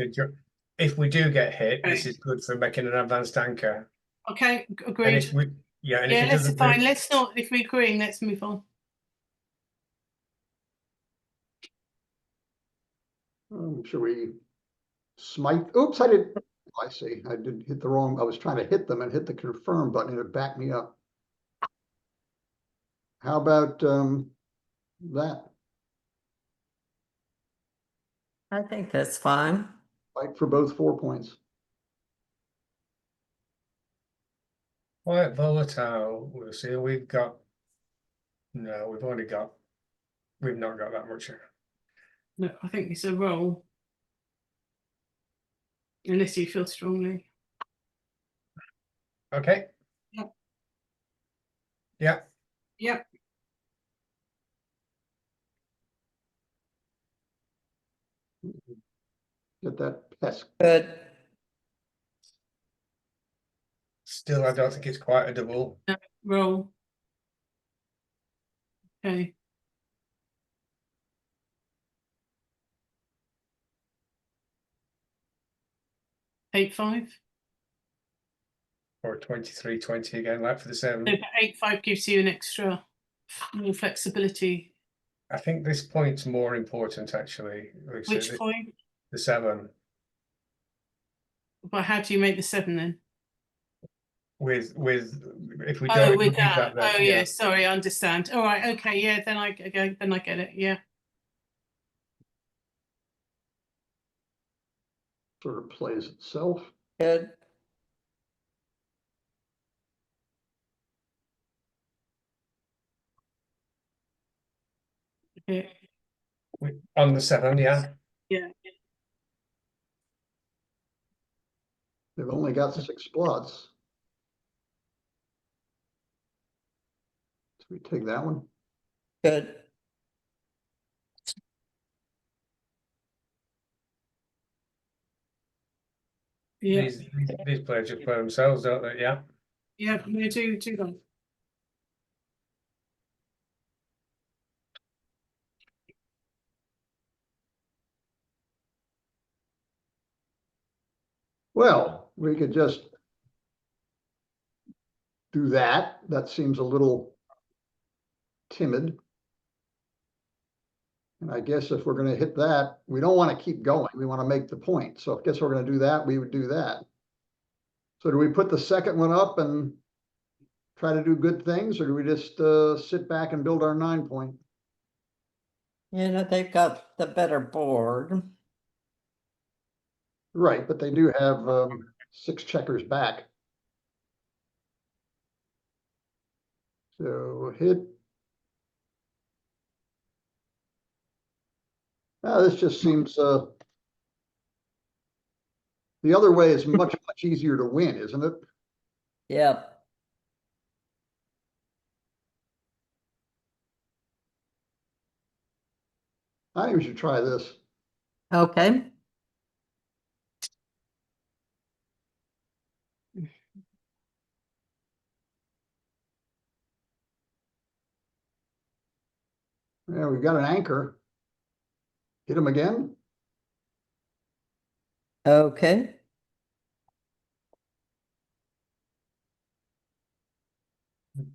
if we do get hit, this
Okay.
is good for making an advanced anchor.
Okay,
And
agreed.
if we, yeah, and
Yeah,
if it
let's
doesn't,
fine. Let's not. If we're agreeing, let's move on.
Should we smite? Oops, I did. I see. I did hit the wrong. I was trying to hit them and hit the confirm button and it backed me up. How about that?
I think that's fine.
Fight for both 4 points.
quite volatile, Lucy. We've not got that much.
No, I think it's a roll. Unless you feel strongly.
Okay.
Yep.
Yeah.
Yep.
Get that pest.
Good.
Still, I don't think it's quite a double.
Roll. Okay. Eight five.
Or 23-20 again, like for the 7.
No, but 8-5 gives you an extra more flexibility.
I think this point's more important actually. Lucy,
Which point?
the 7.
But how do you make the 7 then?
With if we
Oh,
don't
with
include
that.
then,
Oh, yeah. Sorry, I understand. All right. Okay. Yeah. Then I get it. Yeah.
Sort of plays itself.
Good.
Yeah.
On the 7, yeah.
Yeah.
They've only got 6 spots. So we take that one.
Good.
Yeah.
These players just play themselves, don't they? Yeah.
Yeah. No, do them.
Well, we could just do that. That seems a little timid. And I guess if we're going to hit that, we don't want to keep going. We want to make the point. So I guess we're going to do that. We would do that. So do we put the second one up and try to do good things, or do we just sit back and build our 9 point?
You know, they've got the better board.
Right, but they do have 6 checkers back. So hit. This just seems the other way is much easier to win, isn't it?
Yep.
I think we should try this.
Okay.
Yeah, we've got an anchor. Hit him again.
Okay.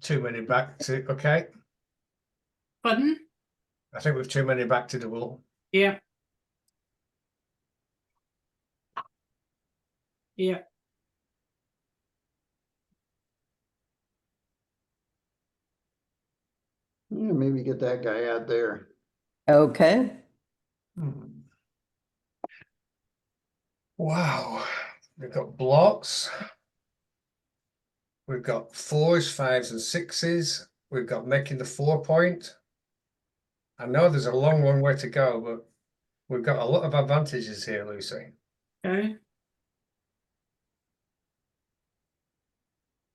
Too many back to okay.
Button.
I think we've too many back to double.
Yeah. Yeah.
Yeah, maybe get that guy out there.
Okay.
Wow, we've got blocks. We've got 4s, 5s, and 6s. We've got making the 4 point. I know there's a long way to go, but we've got a lot of advantages here, Lucy.
Okay.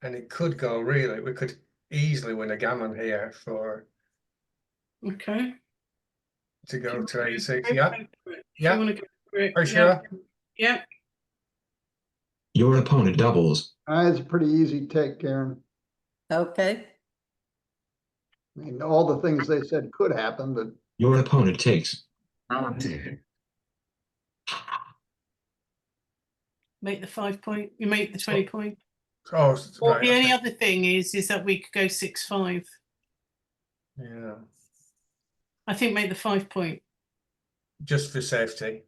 And it could go really. We could easily win a gammon here for
Okay.
to go to 86.
Go
Yeah.
for it. If
Yeah.
you want to go for it.
Are you
Yeah.
sure?
Yeah.
Your opponent doubles.
It's a pretty easy take, Karen.
Okay.
I mean, all the things they said could happen, but
Your opponent takes.
Make the 5 point. You make the 20 point.
Oh,
Or
right.
the only other thing is that we could go 6-5.
Yeah.
I think make the 5 point.
Just for safety.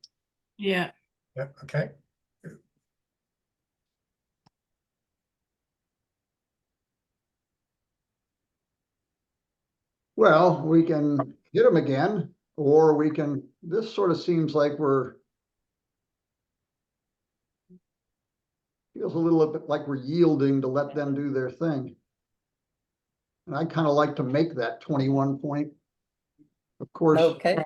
Yeah.
Yeah. Okay.
well, we can hit him again, or we can, this sort of seems like feels a little bit like we're yielding to let them do their thing. And I'd kind of like to make that 21 point. Of course,
Okay.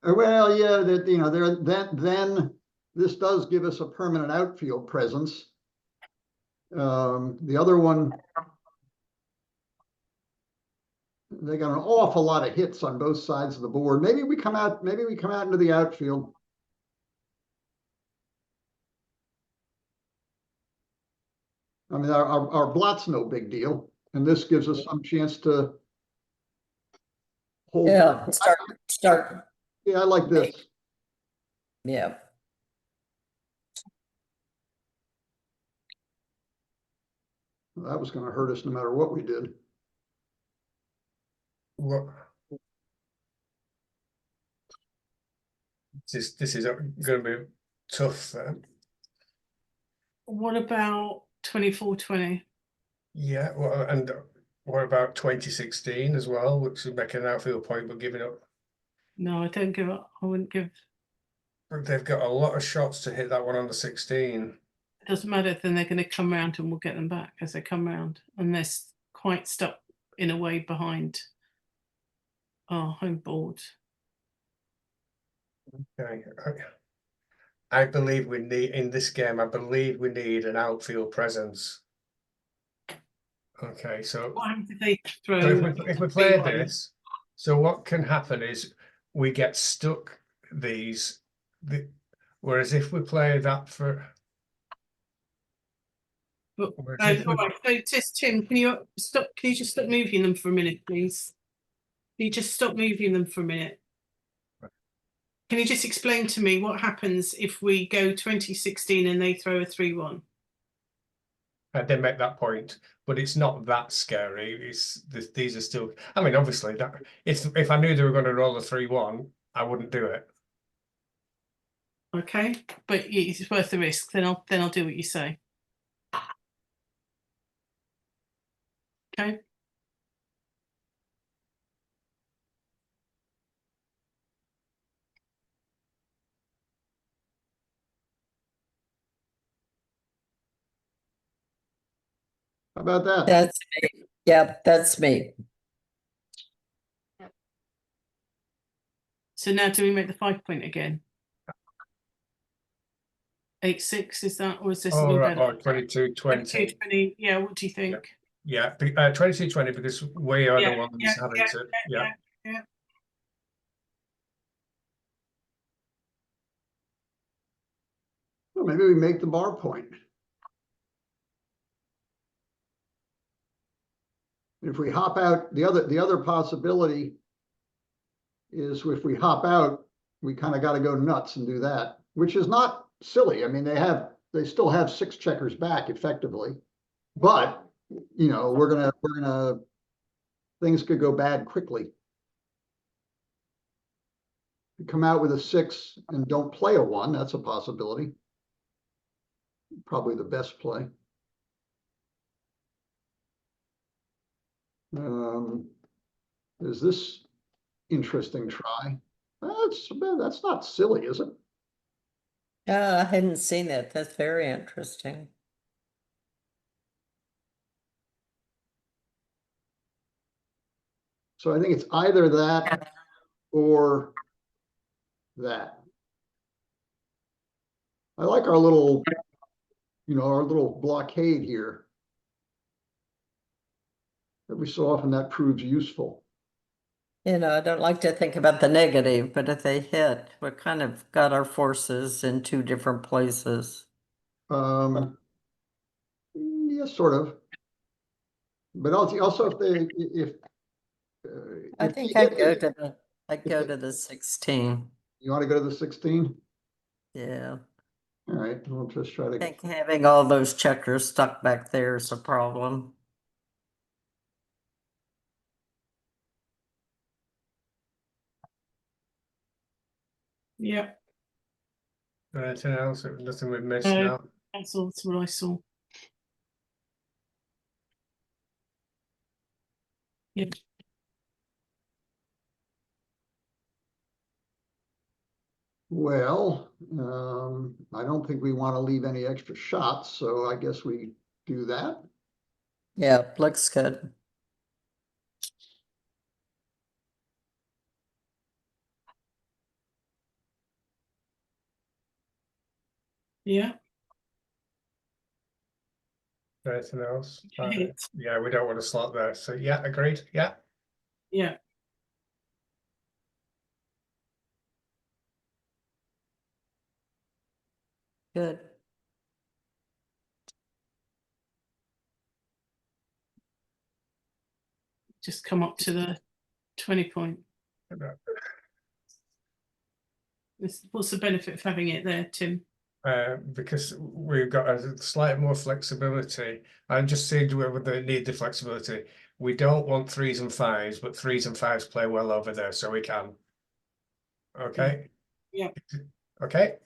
well, yeah, that, you know, then this does give us a permanent outfield presence. The other one, they got an awful lot of hits on both sides of the board. Maybe we come out into the outfield. I mean, our blot's no big deal, and this gives us some chance to hold.
Yeah, start,
Yeah, I like this.
yeah.
That was gonna hurt us no matter what we did.
What? This is going to be tough then.
What about 24-20?
Yeah, well, and what about 2016 as well, which is making an outfield point but giving up?
No, I don't give up. I wouldn't give.
But they've got a lot of shots to hit that one on the 16.
It doesn't matter. Then they're going to come round and we'll get them back as they come round, and they're quite stuck in a way behind our home board.
Okay. I believe we need in this game. I believe we need an outfield presence. Okay, so
What happens if they throw?
so if we play
3-1?
this, so what can happen is we get stuck whereas if we play that for.
But,
whereas
all
if we-
right, so just Tim, can you stop? Can you just stop moving them for a minute, please? Can you just stop moving them for a minute? Can you just explain to me what happens if we go 2016 and they throw a 3-1?
I did make that point, but it's not that scary. These are still. I mean, obviously, that if I knew they were going to roll a 3-1, I wouldn't do it.
Okay, but it's worth the risk. Then I'll do what you say. Okay.
How about that?
That's me. Yeah, that's me.
So now do we make the 5 point again? 8-6 is that, or is this
Oh,
any
right,
better?
or 22-20.
22-20. Yeah, what do you think?
Yeah, 22-20 because we are the ones having to. Yeah.
Well, maybe we make the bar point. If we hop out, the other possibility is if we hop out, we kind of got to go nuts and do that, which is not silly. I mean, they still have 6 checkers back effectively, but you know, we're gonna things could go bad quickly. Come out with a 6 and don't play a 1, that's a possibility. Probably the best play. Is this interesting try? That's not silly, is it?
Yeah, I hadn't seen that. That's very interesting.
So I think it's either that or that. I like our little, our little blockade here. Every so often that proves useful.
You know, I don't like to think about the negative, but if they hit, we kind of got our forces in 2 different places.
Yes, sort of. But also
I
if
think
they
I'd
hit
go
it,
to the 16.
you want to go to the 16?
Yeah.
All right, we'll just try
I
to.
think having all those checkers stuck back there is a problem.
Yeah,
Anything else? Nothing we've missed
No.
now.
that's what I saw. Yeah.
Well, I don't think we want to leave any extra shots, so I guess we do that.
Yeah, looks good.
Yeah.
Anything else?
Hit.
Yeah, we don't want to slot there. So yeah, agreed. Yeah.
Yeah.
Good.
Just come up to the 20 point. What's the benefit of having it there, Tim?
Because we've got a slight more flexibility. I'm just seeing whether they need the flexibility. We don't want 3s and 5s, but 3s and 5s play well over there, so we can. Okay.
Yeah.
Okay.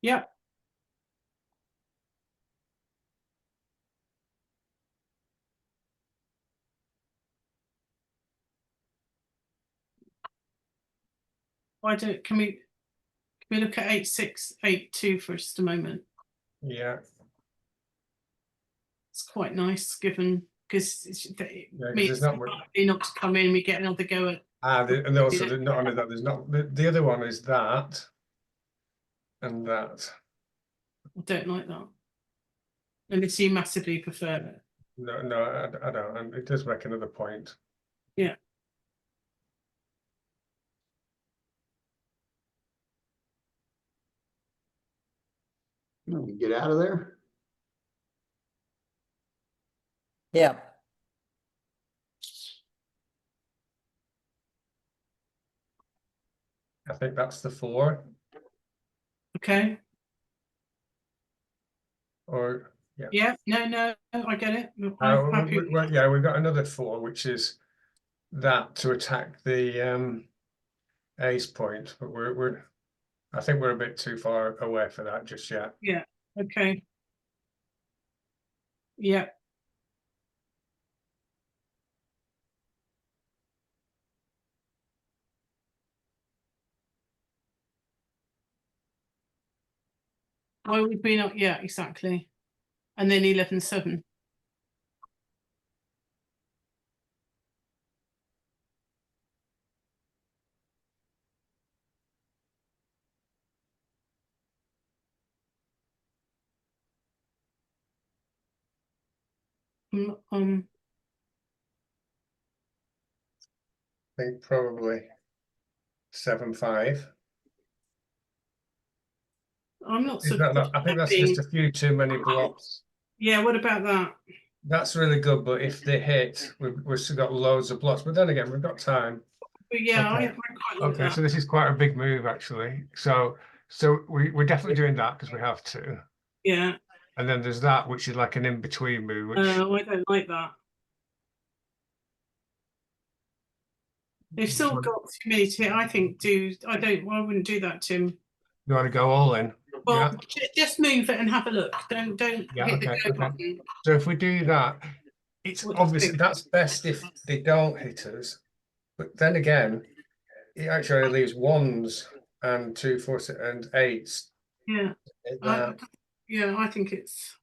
Yeah. Can we look at 8-6-8-2 for just a moment?
Yeah.
It's quite nice given because
There's not much.
not to come in, we get another go at.
And also, not only that, there's not the other one is that and that.
I don't like that. Unless you massively prefer it.
No, I don't. And it does make another point.
Yeah.
We get out of there.
Yeah.
I think that's the 4.
Okay.
Or
Yeah. No, I get it. I'm happy.
yeah, we've got another 4, which is that to attack the ace point, but I think we're a bit too far away for that just yet.
Yeah. Okay. Yeah. Why would we not? Yeah, exactly. And then 11-7.
I think probably 7-5.
I'm not so.
I think that's just a few too many blocks.
Yeah. What about that?
That's really good, but if they hit, we've still got loads of blocks. But then again, we've got time.
But yeah,
Okay.
I quite like
Okay,
that.
so this is quite a big move actually. So we're definitely doing that because we have to.
Yeah.
And then there's that, which is like an in-between move, which
I don't like that. They've still got community. I think. I wouldn't do that, Tim.
you want to go all in.
Well,
Yeah.
just move it and have a look. Don't
Yeah,
hit
okay,
the go
okay.
button.
So if we do that, it's
What do you
obviously
think?
that's best if they don't hit us. But then again, it actually leaves 1s and 2, 4, and 8s.
Yeah.
Hit
I
that.
think it's.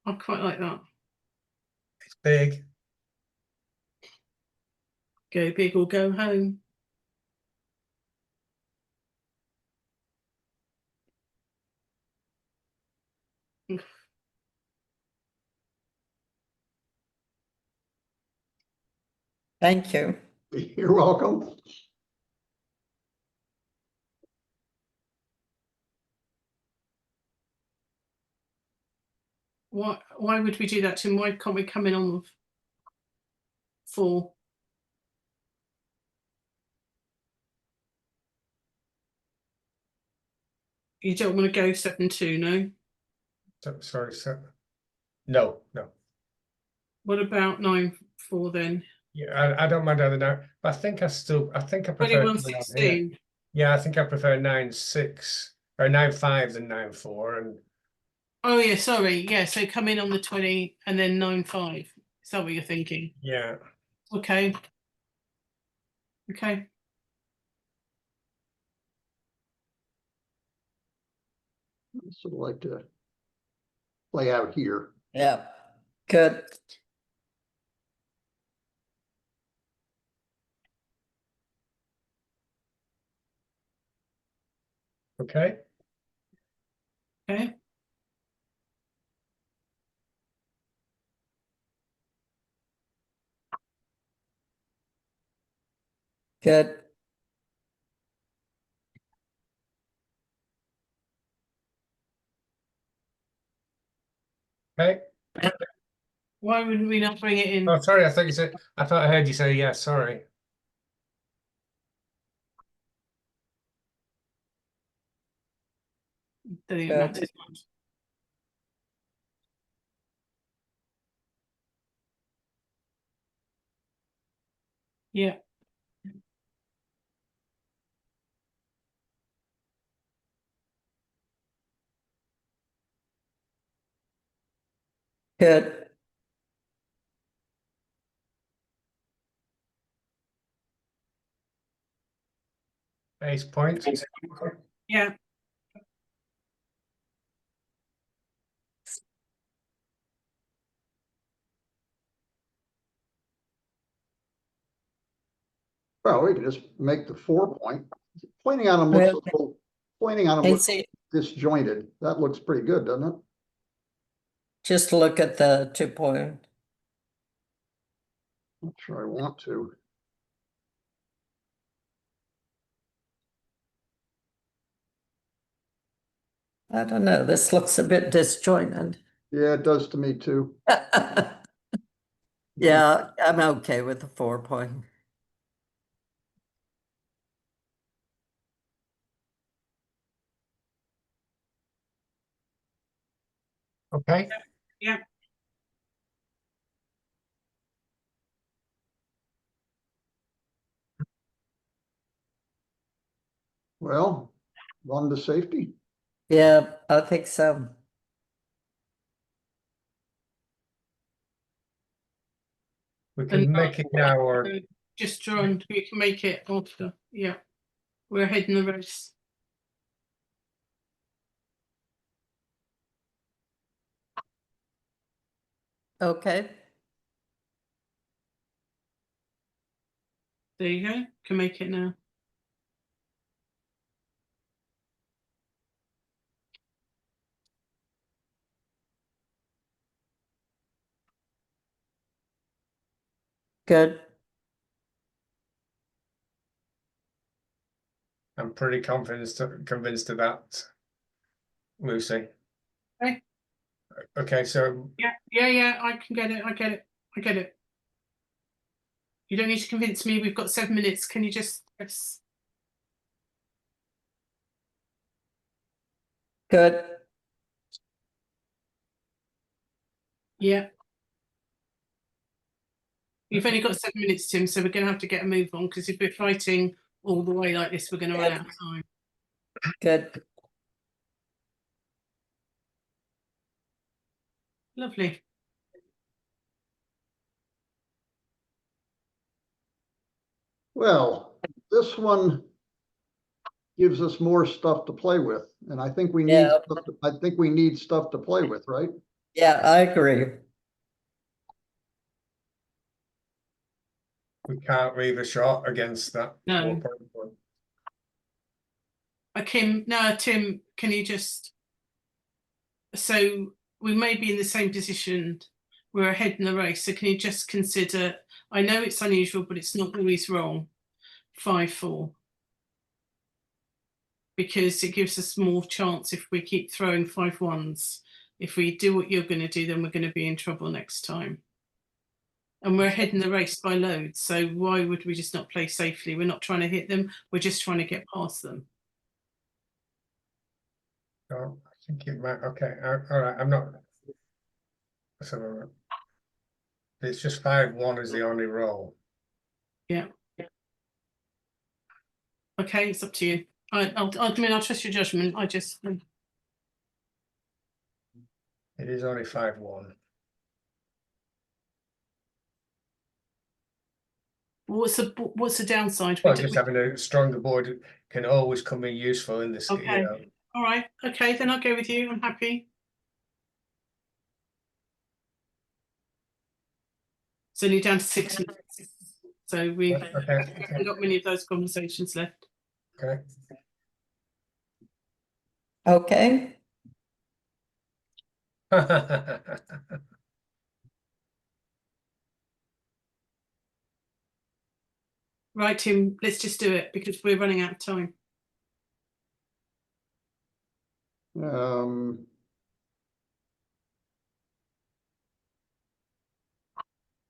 I quite like that.
It's big.
Go big or go home.
Thank you.
You're welcome.
Why would we do that, Tim? Why can't we come in on 4? You don't want to go 7-2, no?
Sorry, no.
What about 9-4 then?
Yeah, I don't mind either now, but I think I prefer
21-16.
Yeah, I think I prefer 9-6 or 9-5 than 9-4, and
Oh yeah, sorry. Yeah, so come in on the 20 and then 9-5. Is that what you're thinking?
yeah.
Okay. Okay.
I'd sort of like to play out here.
Yeah. Good.
Okay.
Okay.
Good.
Okay.
Why wouldn't we not bring it in?
Oh, sorry, I thought you said, I thought I heard you say yes, sorry.
Don't think it
Good.
matters much. Yeah.
Good.
Ace point.
Yeah.
Well, we can just make the 4 point. Pointing on them looks a little, pointing on them
And
looks
see,
disjointed. That looks pretty good, doesn't it?
just look at the 2 point.
Not sure I want to.
I don't know, this looks a bit disjointed.
Yeah, it does to me too.
Yeah, I'm okay with the 4 point.
Okay,
Yeah.
Well, run to safety.
Yeah, I think so.
we can make it now or
Just draw and we can make it after. Yeah. We're ahead in the race.
Okay,
There you go. Can make it now.
good.
I'm pretty convinced of that, Lucy.
Okay.
Okay, so
Yeah. I can get it. I get it. You don't need to convince me. We've got 7 minutes. Can you just press?
Good.
Yeah. You've only got 7 minutes, Tim, so we're going to have to get a move on because if we're fighting all the way like this, we're going to run out of time.
Good.
Lovely.
Well, this one gives us more stuff to play with, and I think we need,
Yeah.
I think we need stuff to play with, right?
Yeah, I agree.
we can't leave a shot against that.
No.
4 point.
Tim, can you just, so we may be in the same position, we're ahead in the race, so can you just consider, I know it's unusual, but it's not always wrong, 5-4. Because it gives us more chance if we keep throwing 5-1s. If we do what you're going to do, then we're going to be in trouble next time. And we're ahead in the race by loads, so why would we just not play safely? We're not trying to hit them, we're just trying to get past them.
Oh, I think it might. Okay, all right. I'm not. So it's just 5-1 is the only roll.
Yeah. Okay, it's up to you. I mean, I'll trust your judgment. I just.
It is only 5-1.
What's the downside?
Well, just having a stronger board can always come in useful in this.
Okay.
You know.
All right. Okay, then I'll go with you. I'm happy. It's only down to 6 minutes, so we've
Okay.
got many of those conversations left.
Okay.
Okay,
Right, Tim. Let's just do it because we're running out of time.
Um,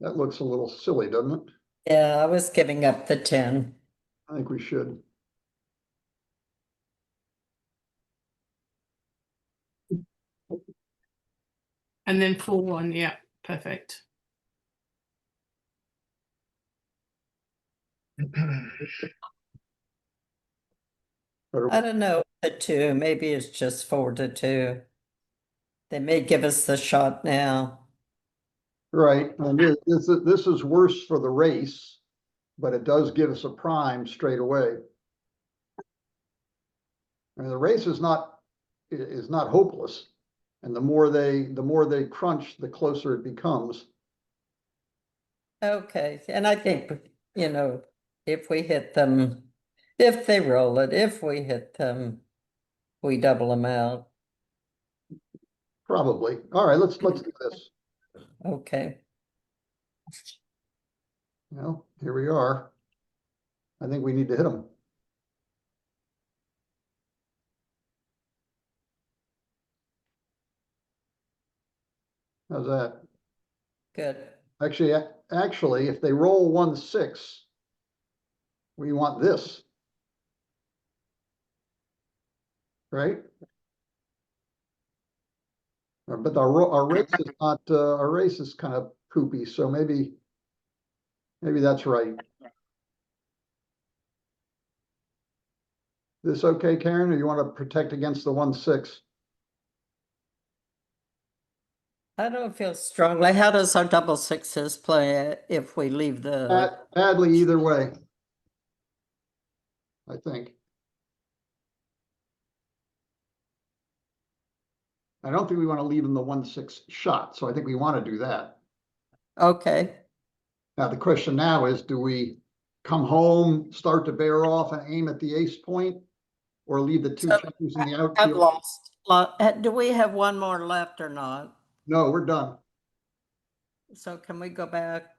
That looks a little silly, doesn't it?
Yeah, I was giving up the 10.
I think we should.
And then 4-1, yeah, perfect.
I don't know, the 2, maybe it's just 4-2. They may give us the shot now.
Right, and this is worse for the race, but it does give us a prime straight away. I mean, the race is not hopeless, and the more they crunch, the closer it becomes.
Okay, and I think, you know, if we hit them, if they roll it, if we hit them, we double them out.
Probably. All right, let's do this.
Okay,
Well, here we are. I think we need to hit them. How's that?
good.
Actually, if they roll 1-6, we want this. Right? But our race is not, our race is kind of poopy, so maybe that's right. This okay, Karen, or you want to protect against the 1-6?
I don't feel strongly. How does our double sixes play if we leave the,
Badly either way. I think. I don't think we want to leave them the 1-6 shot, so I think we want to do that.
okay,
Now, the question now is, do we come home, start to bear off and aim at the ace point? Or leave the two
So,
checkers in the
I've
outfield?
lost. Do we have one more left or not?
No, we're done.
So can we go back?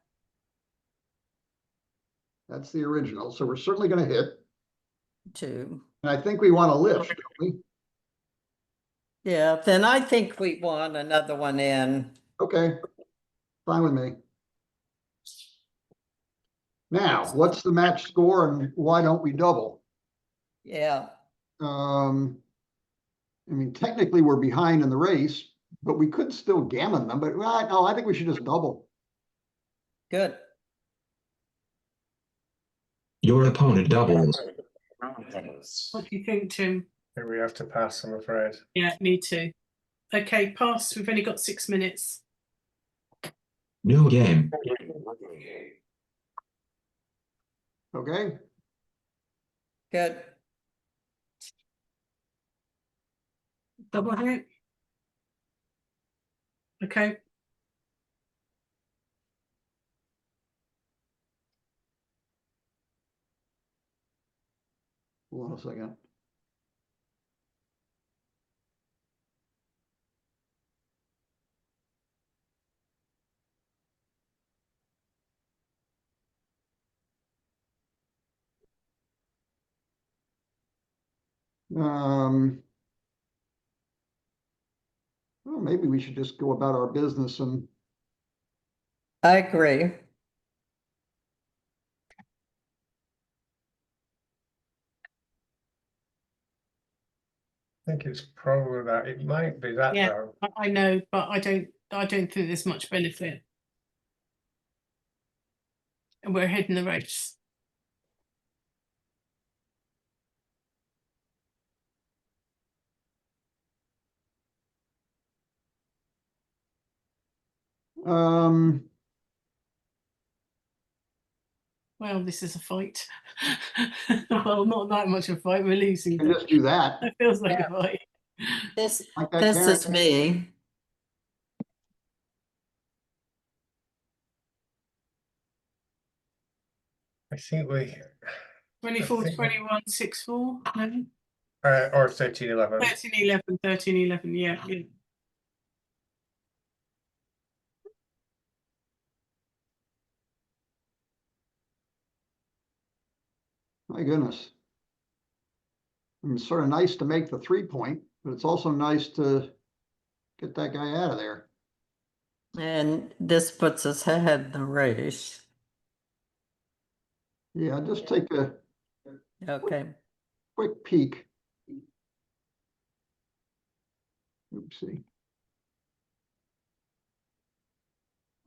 That's the original, so we're certainly gonna hit.
To,
And I think we want to lift, don't we?
yeah, then I think we want another one in.
Okay, fine with me. Now, what's the match score and why don't we double?
Yeah,
I mean, technically, we're behind in the race, but we could still gammon them, but no, I think we should just double.
good.
Your opponent doubles.
What do you think, Tim?
Here we have to pass, I'm afraid.
Yeah, me too. Okay, pass. We've only got 6 minutes.
New game.
Okay,
Good.
Double hit. Okay.
hold on a second. Well, maybe we should just go about our business and
I agree.
I think it's probably that. It might be that
Yeah.
though.
I know, but I don't think there's much benefit. And we're ahead in the race.
um,
Well, this is a fight. Well, not that much of a fight. We're losing.
and
But
just do that.
it feels like a fight.
This
Like that,
this
Karen?
is me.
I think we
24,
think-
21, 6-4. No?
or 13-11.
13-11, 13-11. Yeah, yeah.
My goodness. It's sort of nice to make the 3-point, but it's also nice to get that guy out of there.
And this puts us ahead in the race.
Yeah, just take a
Okay.
quick peek. Oopsie.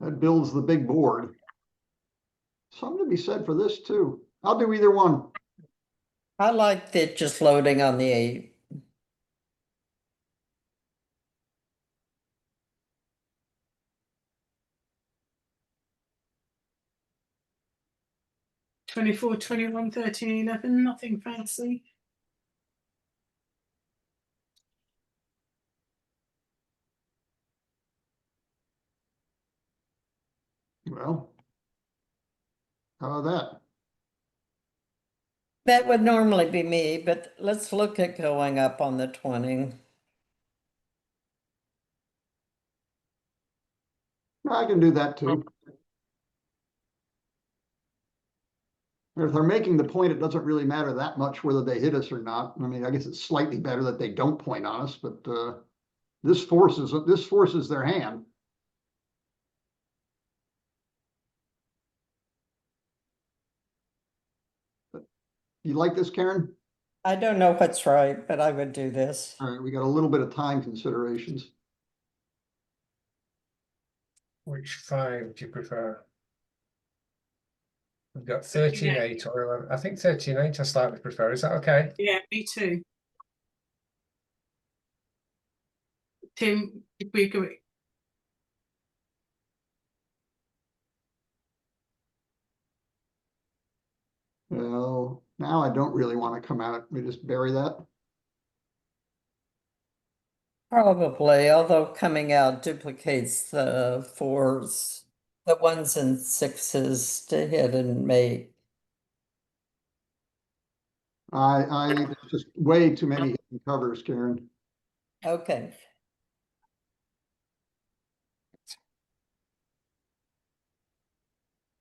That builds the big board. Something to be said for this too. I'll do either one.
I liked it just loading on the 8.
24, 21, 13, 11, nothing fancy.
Well, how about that?
That would normally be me, but let's look at going up on the 20.
I can do that too. If they're making the point, it doesn't really matter that much whether they hit us or not. I mean, I guess it's slightly better that they don't point on us, but this forces their hand. You like this, Karen?
I don't know what's right, but I would do this.
All right, we got a little bit of time considerations.
Which 5 do you prefer? We've got 13-8 or 11. I think 13-8 I slightly prefer. Is that okay?
Yeah, me too. Tim, if we go,
Well, now I don't really want to come out. We just bury that.
Probably, although coming out duplicates the 4s, the 1s and 6s to hit and make.
There's just way too many hidden covers, Karen.
Okay.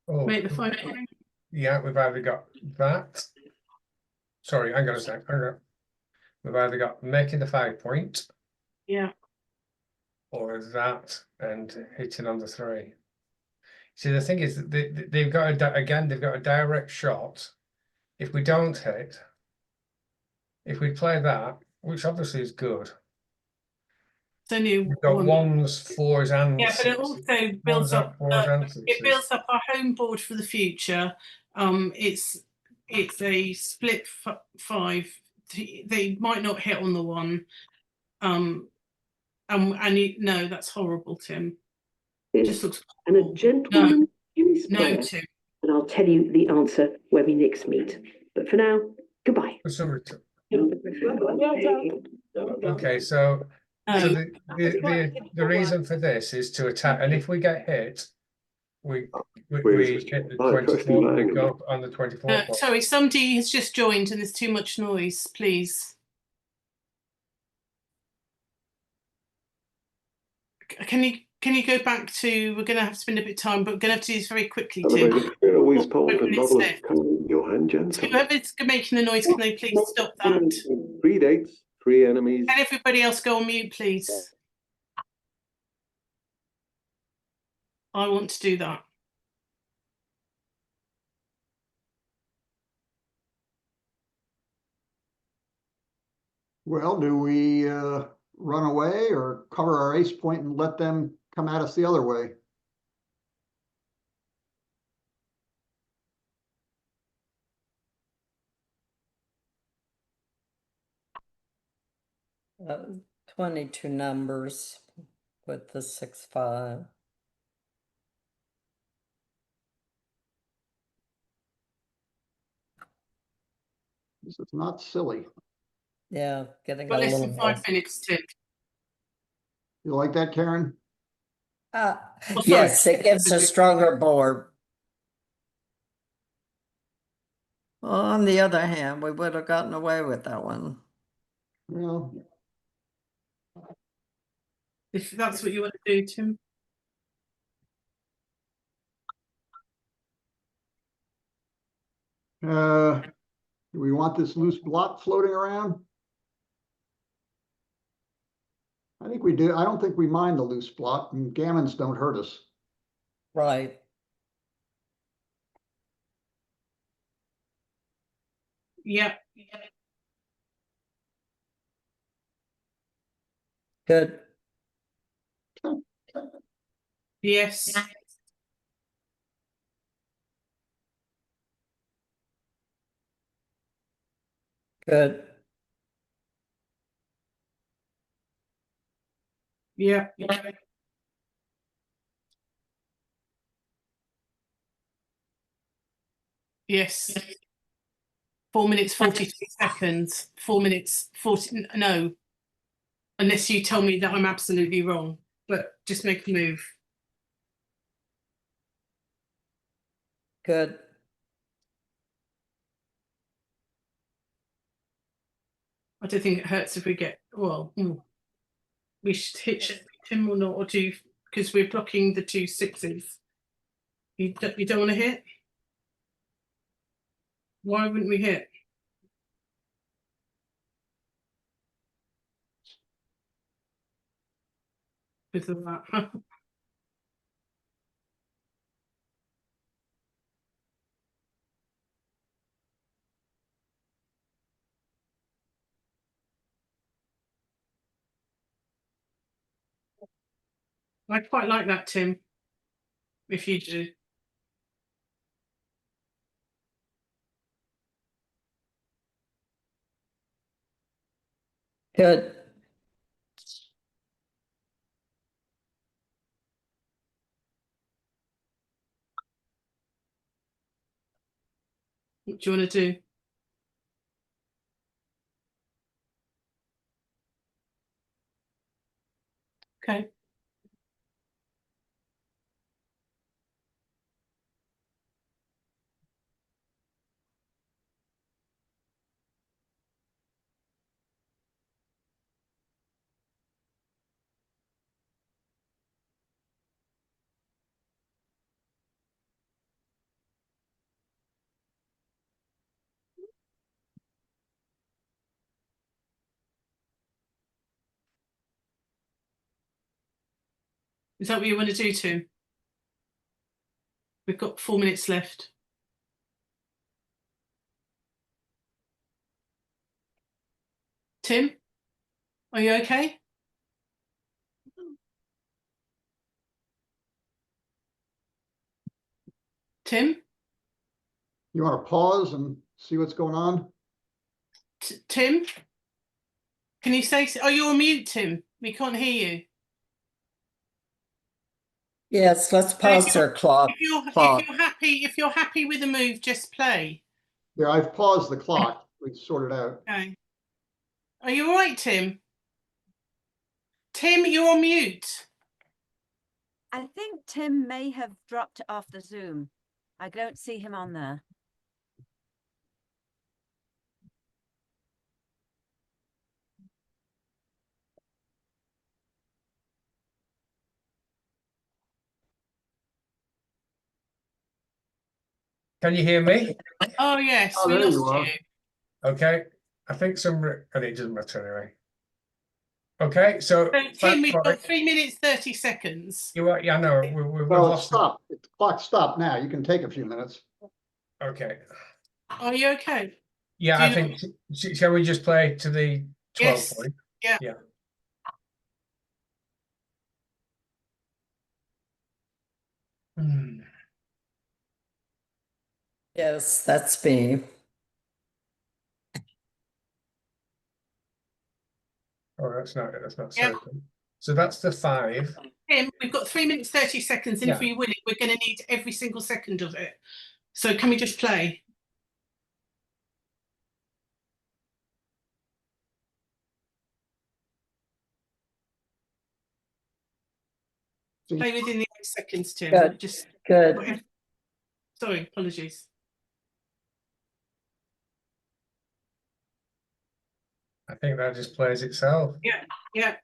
Oh,
make the 5.
yeah, we've either got that. Sorry, hang on a sec. Hang on. We've either got making the 5 point
Yeah.
or that and hitting on the 3. See, the thing is that they've got they've got a direct shot. If we don't hit, if we play that, which obviously is good,
It's only
we've got
one.
1s, 4s, and
Yeah, but it
6s.
also builds
1s,
up.
4s, and
It
6s.
builds up our home board for the future. It's a split 5. They might not hit on the 1. No, that's horrible, Tim. Just looks
and a
horrible.
gentleman in his
No,
prayer,
Tim.
and I'll tell you the answer when we next meet. But for now, goodbye.
Okay, so
No.
the reason for this is to attack, and if we get hit, we hit the 24. We go on the 24.
Sorry, somebody has just joined and there's too much noise, please. Can you go back to, we're going to have to spend a bit of time, but we're going to have to do this very quickly, Tim.
Always told
Wait a
the
minute,
novelist
Steph.
in your hand,
So
gentlemen.
whoever's making the noise, can they please stop that?
3 dates, 3 enemies.
Can everybody else go on mute, please? I want to do that.
Well, do we run away or cover our ace point and let them come at us the other way?
Uh, 22 numbers with the 6-5.
This is not silly.
Yeah, getting
Well,
a
less
little
than
more.
5 minutes, Tim.
You like that, Karen?
sorry.
Yes, it gives a stronger board. Well, on the other hand, we would have gotten away with that one.
Well,
If that's what you want to do, Tim.
do we want this loose block floating around? I think we do. I don't think we mind the loose block, and gammons don't hurt us.
Right.
Yep.
Good.
Yes.
Good.
Yep. Yes. 4 minutes 43 seconds. 4 minutes 40. No, unless you tell me that I'm absolutely wrong. But just make a move.
Good.
I don't think it hurts if we get well. We should hit him or not, or do because we're blocking the 2 6s. You don't want to hit. Why wouldn't we hit? Because of that. I quite like that, Tim. If you do.
Good.
What do you want to do? Okay. Is that what you want to do, Tim? We've got 4 minutes left. Tim, are you okay? Tim?
You want to pause and see what's going on?
Tim? Can you say? Oh, you're on mute, Tim. We can't hear you.
Yes, let's pause our clock.
If you're happy with the move, just play.
Yeah, I've paused the clock. We sorted out.
Okay. Are you all right, Tim? Tim, you're on mute.
I think Tim may have dropped off the Zoom. I don't see him on there.
Can you hear me?
Oh yes,
Oh,
we
there you
lost
are.
you.
Okay. I think and it doesn't matter anyway. Okay, so
So, Tim, we've
back
got
point.
3 minutes 30 seconds.
You are, yeah, no, we've
Well, it's
lost it.
stopped. The clock stopped now. You can take a few minutes.
Okay.
Are you okay?
Yeah,
Do
I
you
think shall we just play to the 12
Yes.
point?
Yeah.
Yeah. Hmm.
Yes, that's me.
Oh, that's not
Yeah.
certain. So that's the 5.
Tim, we've got 3 minutes 30 seconds, and if
Yeah.
we win it, we're going to need every single second of it. So can we just play? Play within the 8 seconds, Tim.
Good.
Just
Good.
sorry, apologies.
I think that just plays itself.
Yeah,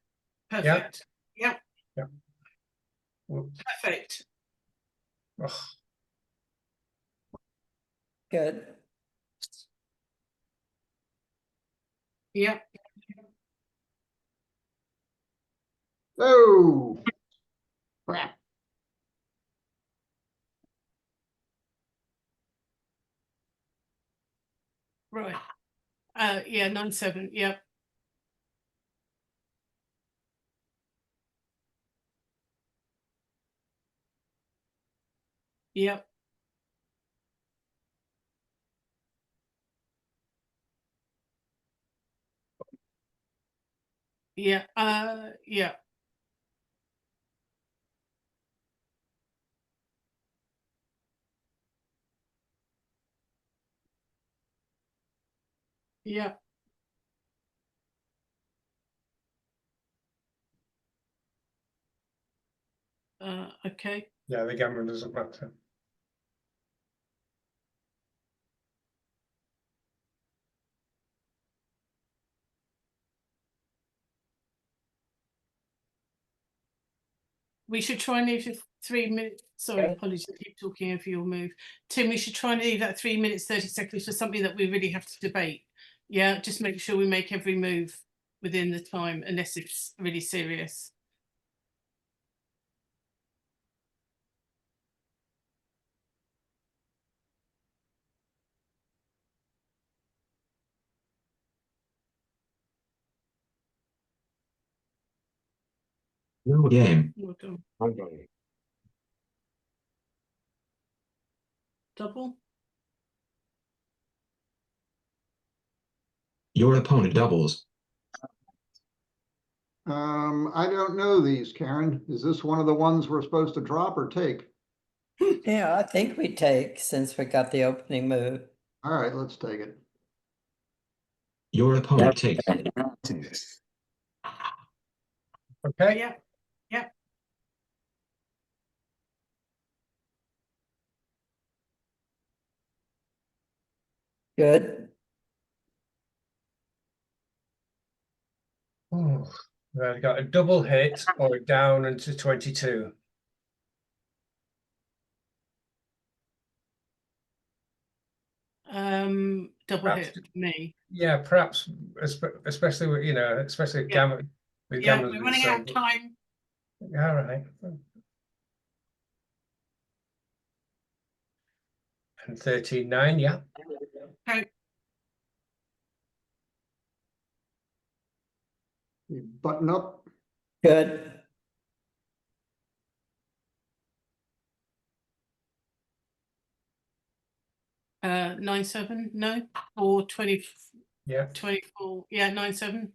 perfect. Yeah.
Whoops.
Perfect.
Ugh.
Good.
Yeah.
Oh, crap.
Right. Yeah, 9-7. Yep. Yep. Yeah. Yeah. Yeah. Okay.
Yeah, the gammon doesn't matter.
We should try and leave it 3 minutes. Sorry,
Okay.
apologies, I keep talking over your move. Tim, we should try and leave that 3 minutes, 30 seconds for something that we really have to debate. Yeah, just make sure we make every move within the time, unless it's really serious.
New game.
Well done. Double.
Your opponent doubles.
I don't know these, Karen. Is this one of the ones we're supposed to drop or take?
Yeah, I think we take since we got the opening move.
All right, let's take it.
Your opponent takes.
Okay.
Yeah. Yeah.
Good.
Oh, I've got a double hit or down into 22.
Double
Perhaps-
hit for me.
Yeah, perhaps, especially with, especially
Yeah.
gammon. With
Yeah,
gammons
we're
being
running
so
out of
good.
time.
All right. And 13-9, yeah.
Okay.
You button up.
Good.
Uh, 9-7, no, or 20,
Yeah.
24, yeah, 9-7.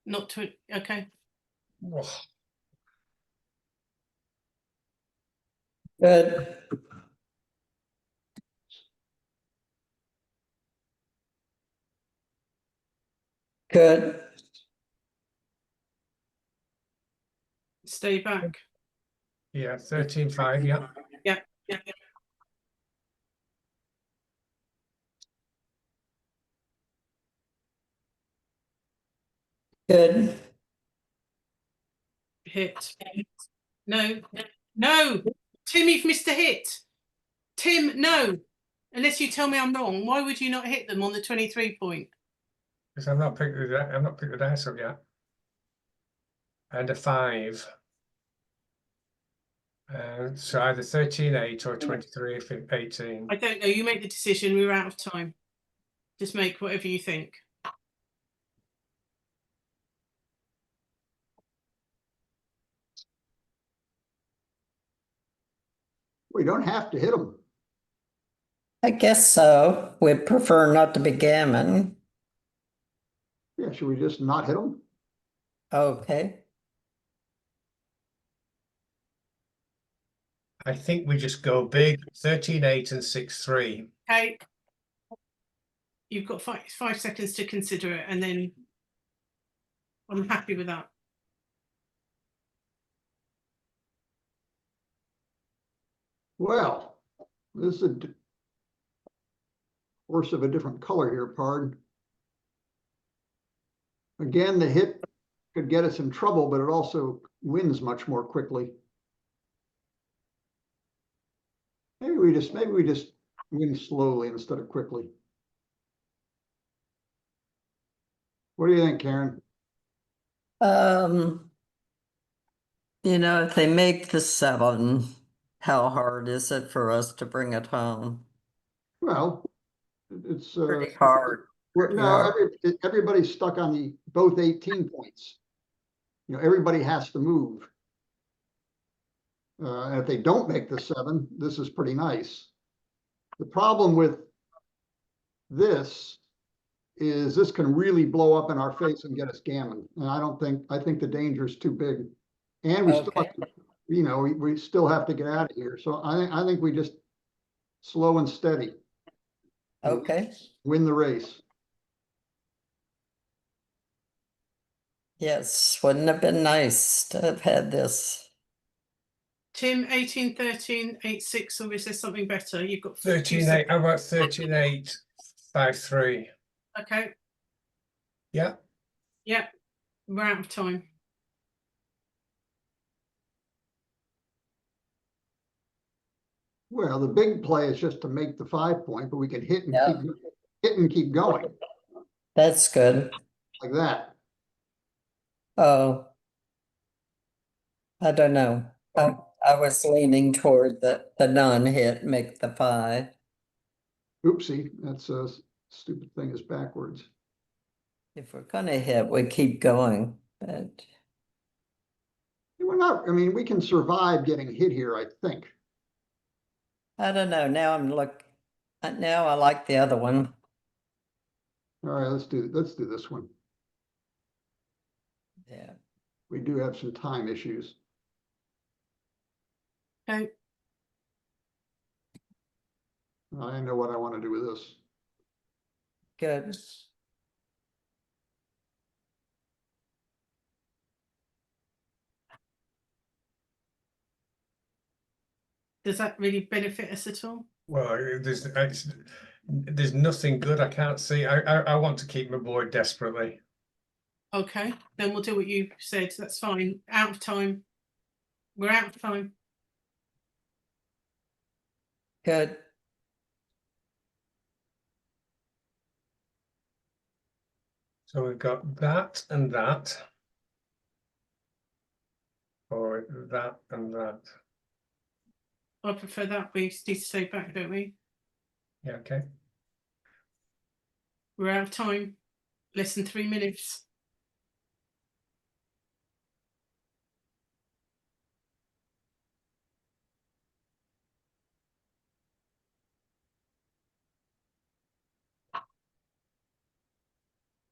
Not 20, okay.
Whoa.
Good. Good.
Stay back.
Yeah, 13-5, yeah.
Yeah, yeah, yeah.
Good.
Hit. No, no, Tim, you've missed a hit. Tim, no. Unless you tell me I'm wrong, why would you not hit them on the 23 point?
Because I'm not picked the dice up yet. And a 5. So either 13-8 or 23-18.
I don't know. You make the decision. We're out of time. Just make whatever you think.
We don't have to hit them.
I guess so. We'd prefer not to be gammon.
Yeah, should we just not hit them?
Okay.
I think we just go big, 13-8 and 6-3.
Okay. You've got 5 seconds to consider it, and then I'm happy with that.
Well, this is a horse of a different color here, pardon. Again, the hit could get us in trouble, but it also wins much more quickly. Maybe we just win slowly instead of quickly. What do you think, Karen?
You know, if they make the 7, how hard is it for us to bring it home?
Well, it's,
Pretty hard.
no, everybody's stuck on both 18 points. You know, everybody has to move. And if they don't make the 7, this is pretty nice. The problem with this is this can really blow up in our face and get us gammon. And I think the danger is too big. And we still have to, you know, we still have to get out of here. So I think we just slow and steady.
Okay.
Win the race.
Yes, wouldn't have been nice to have had this.
Tim, 18, 13, 8, 6, or is there something better? You've got 2
13-8, how about 13-8, 5-3?
Okay.
Yeah,
Yeah. We're out of time.
Well, the big play is just to make the 5 point, but we can hit and
Yeah.
keep going
That's good.
like that.
Oh, I don't know. I was leaning toward the non-hit, make the 5.
Oopsie, that's a stupid thing is backwards.
If we're gonna hit, we keep going, but
We're not, I mean, we can survive getting hit here, I think.
I don't know. Now now I like the other one.
All right, let's do this one.
Yeah.
We do have some time issues.
Okay.
I know what I want to do with this.
Good.
Does that really benefit us at all?
well, there's nothing good I can't see. I want to keep my board desperately.
Okay, then we'll do what you said. That's fine. Out of time. We're out of time.
Good.
So we've got that and that. Or that and that.
I prefer that. We need to stay back, don't we?
Yeah, okay.
We're out of time. Less than 3 minutes.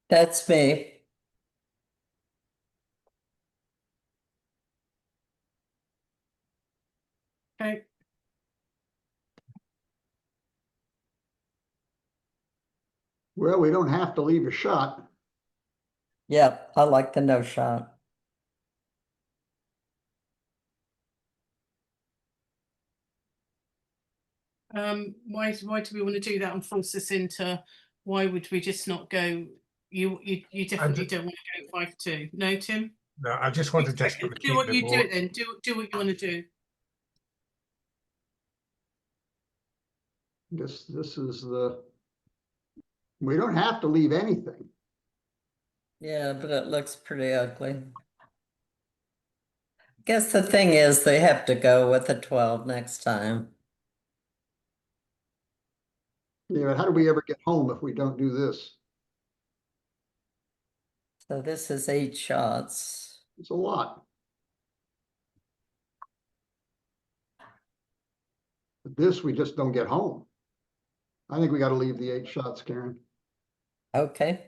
That's me.
Okay.
Well, we don't have to leave a shot.
Yep, I like the no shot.
Why do we want to do that and force us into? Why would we just not go? You definitely don't want to go 5-2. No, Tim.
No, I just want to
Okay,
desperately
do
keep
what
the
you do
board.
it then. Do what you want to do.
This is we don't have to leave anything.
Yeah, but it looks pretty ugly. Guess the thing is they have to go with a 12 next time.
Yeah, but how do we ever get home if we don't do this?
So this is 8 shots.
It's a lot. But this, we just don't get home. I think we got to leave the 8 shots, Karen.
Okay.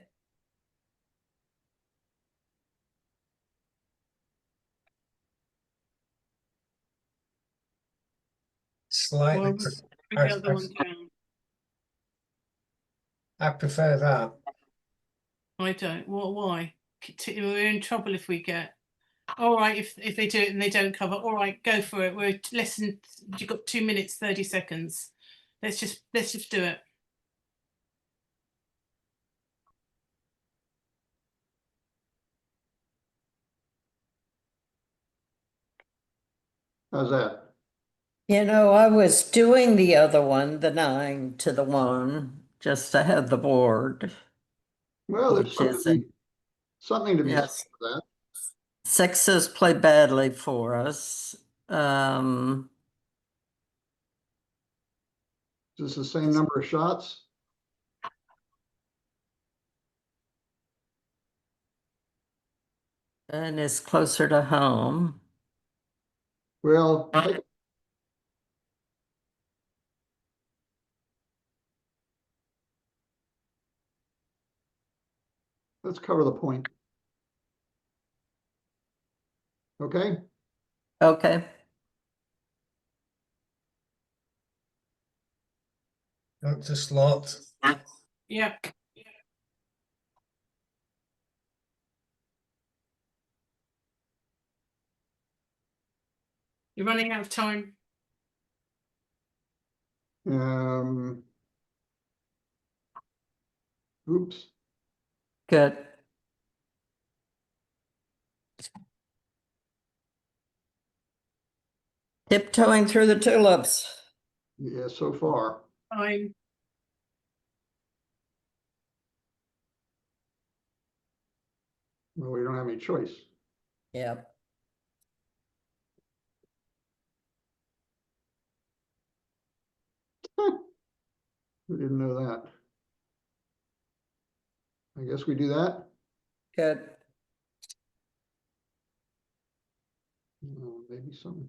Slightly.
Bring the other one down.
I prefer that.
I don't. Why? We're in trouble if we get. All right, if they do it and they don't cover, all right, go for it. We're less than. You've got 2 minutes 30 seconds. Let's just do it.
How's that?
You know, I was doing the other one, the 9 to the 1, just to have the board.
Well, there's
Which is
something to be
Yes.
said for that.
Sixes play badly for us.
Is this the same number of shots?
And it's closer to home.
Well, let's cover the point. Okay,
Okay.
That's a slot.
Yeah. You're running out of time.
Oops.
Good. Tiptoeing through the tulips.
Yeah, so far.
Fine.
Well, we don't have any choice.
Yep.
We didn't know that. I guess we do that.
Good.
Maybe some.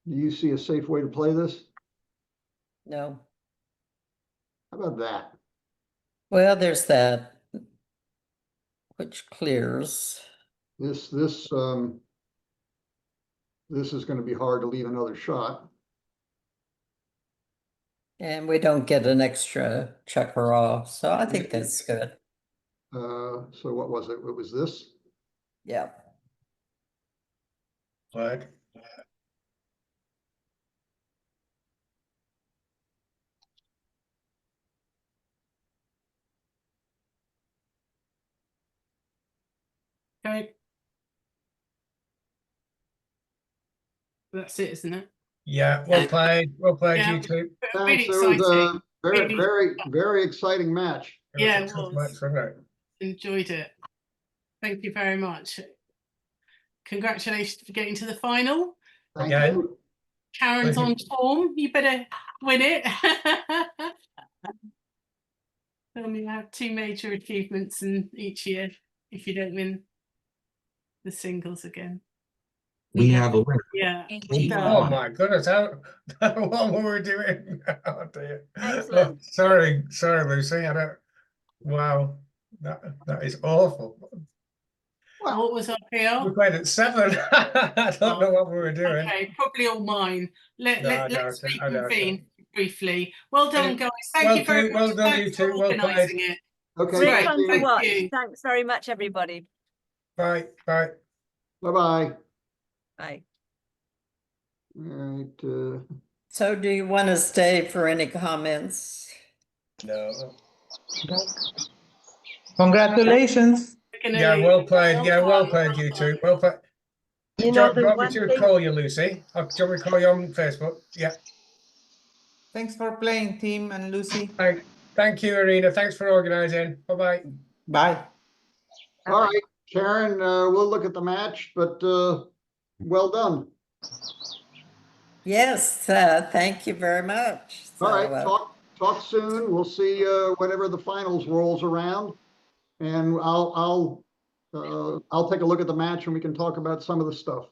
Do you see a safe way to play this?
No.
How about that?
Well, there's that, which clears.
This is going to be hard to leave another shot.
And we don't get an extra checker off. So I think that's good.
So what was it? It was this?
Yeah.
Flag.
Okay. That's it, isn't it?
Yeah, well played. Well played,
Yeah.
you two.
Really
Thanks. It was a
exciting.
very,
Really-
very, very exciting match.
Yeah,
a
it
tough
was.
match, wasn't it?
Enjoyed it. Thank you very much. Congratulations for getting to the final.
Thank
Again.
you.
Karen's on form. You better win it. Only have 2 major achievements in each year if you don't win the singles again.
We have a winner.
Yeah.
Oh my goodness, what were we doing? Oh dear.
Excellent.
Oh, sorry, Lucy. I don't. Wow, that is awful.
What was our
We
PR?
played at 7. I don't know what we were doing.
Okay, probably all mine.
No, I
Let's
doubt it, I doubt it.
reconvene briefly. Well done, guys. Thank
Well
you very
done,
much.
well done, you
Thanks for
two. Well played.
organising it.
Okay.
Really
Great,
fun to
thank
watch.
you.
Thanks very much, everybody.
Bye, bye.
Bye-bye.
Bye.
All right.
So do you want to stay for any comments?
No.
Congratulations.
Yeah, well played. Yeah, well played, you two. Well played.
You
Do
know,
you
the
want me
one
to
thing,
call you, Lucy? Do you want me to call you on Facebook? Yeah.
thanks for playing, team and Lucy.
Thank you, Irina. Thanks for organising. Bye-bye.
Bye.
All right, Karen, we'll look at the match, but well done.
Yes, thank you very much.
All right,
So,
talk soon. We'll see whenever the finals rolls around, and I'll take a look at the match and we can talk about some of the stuff.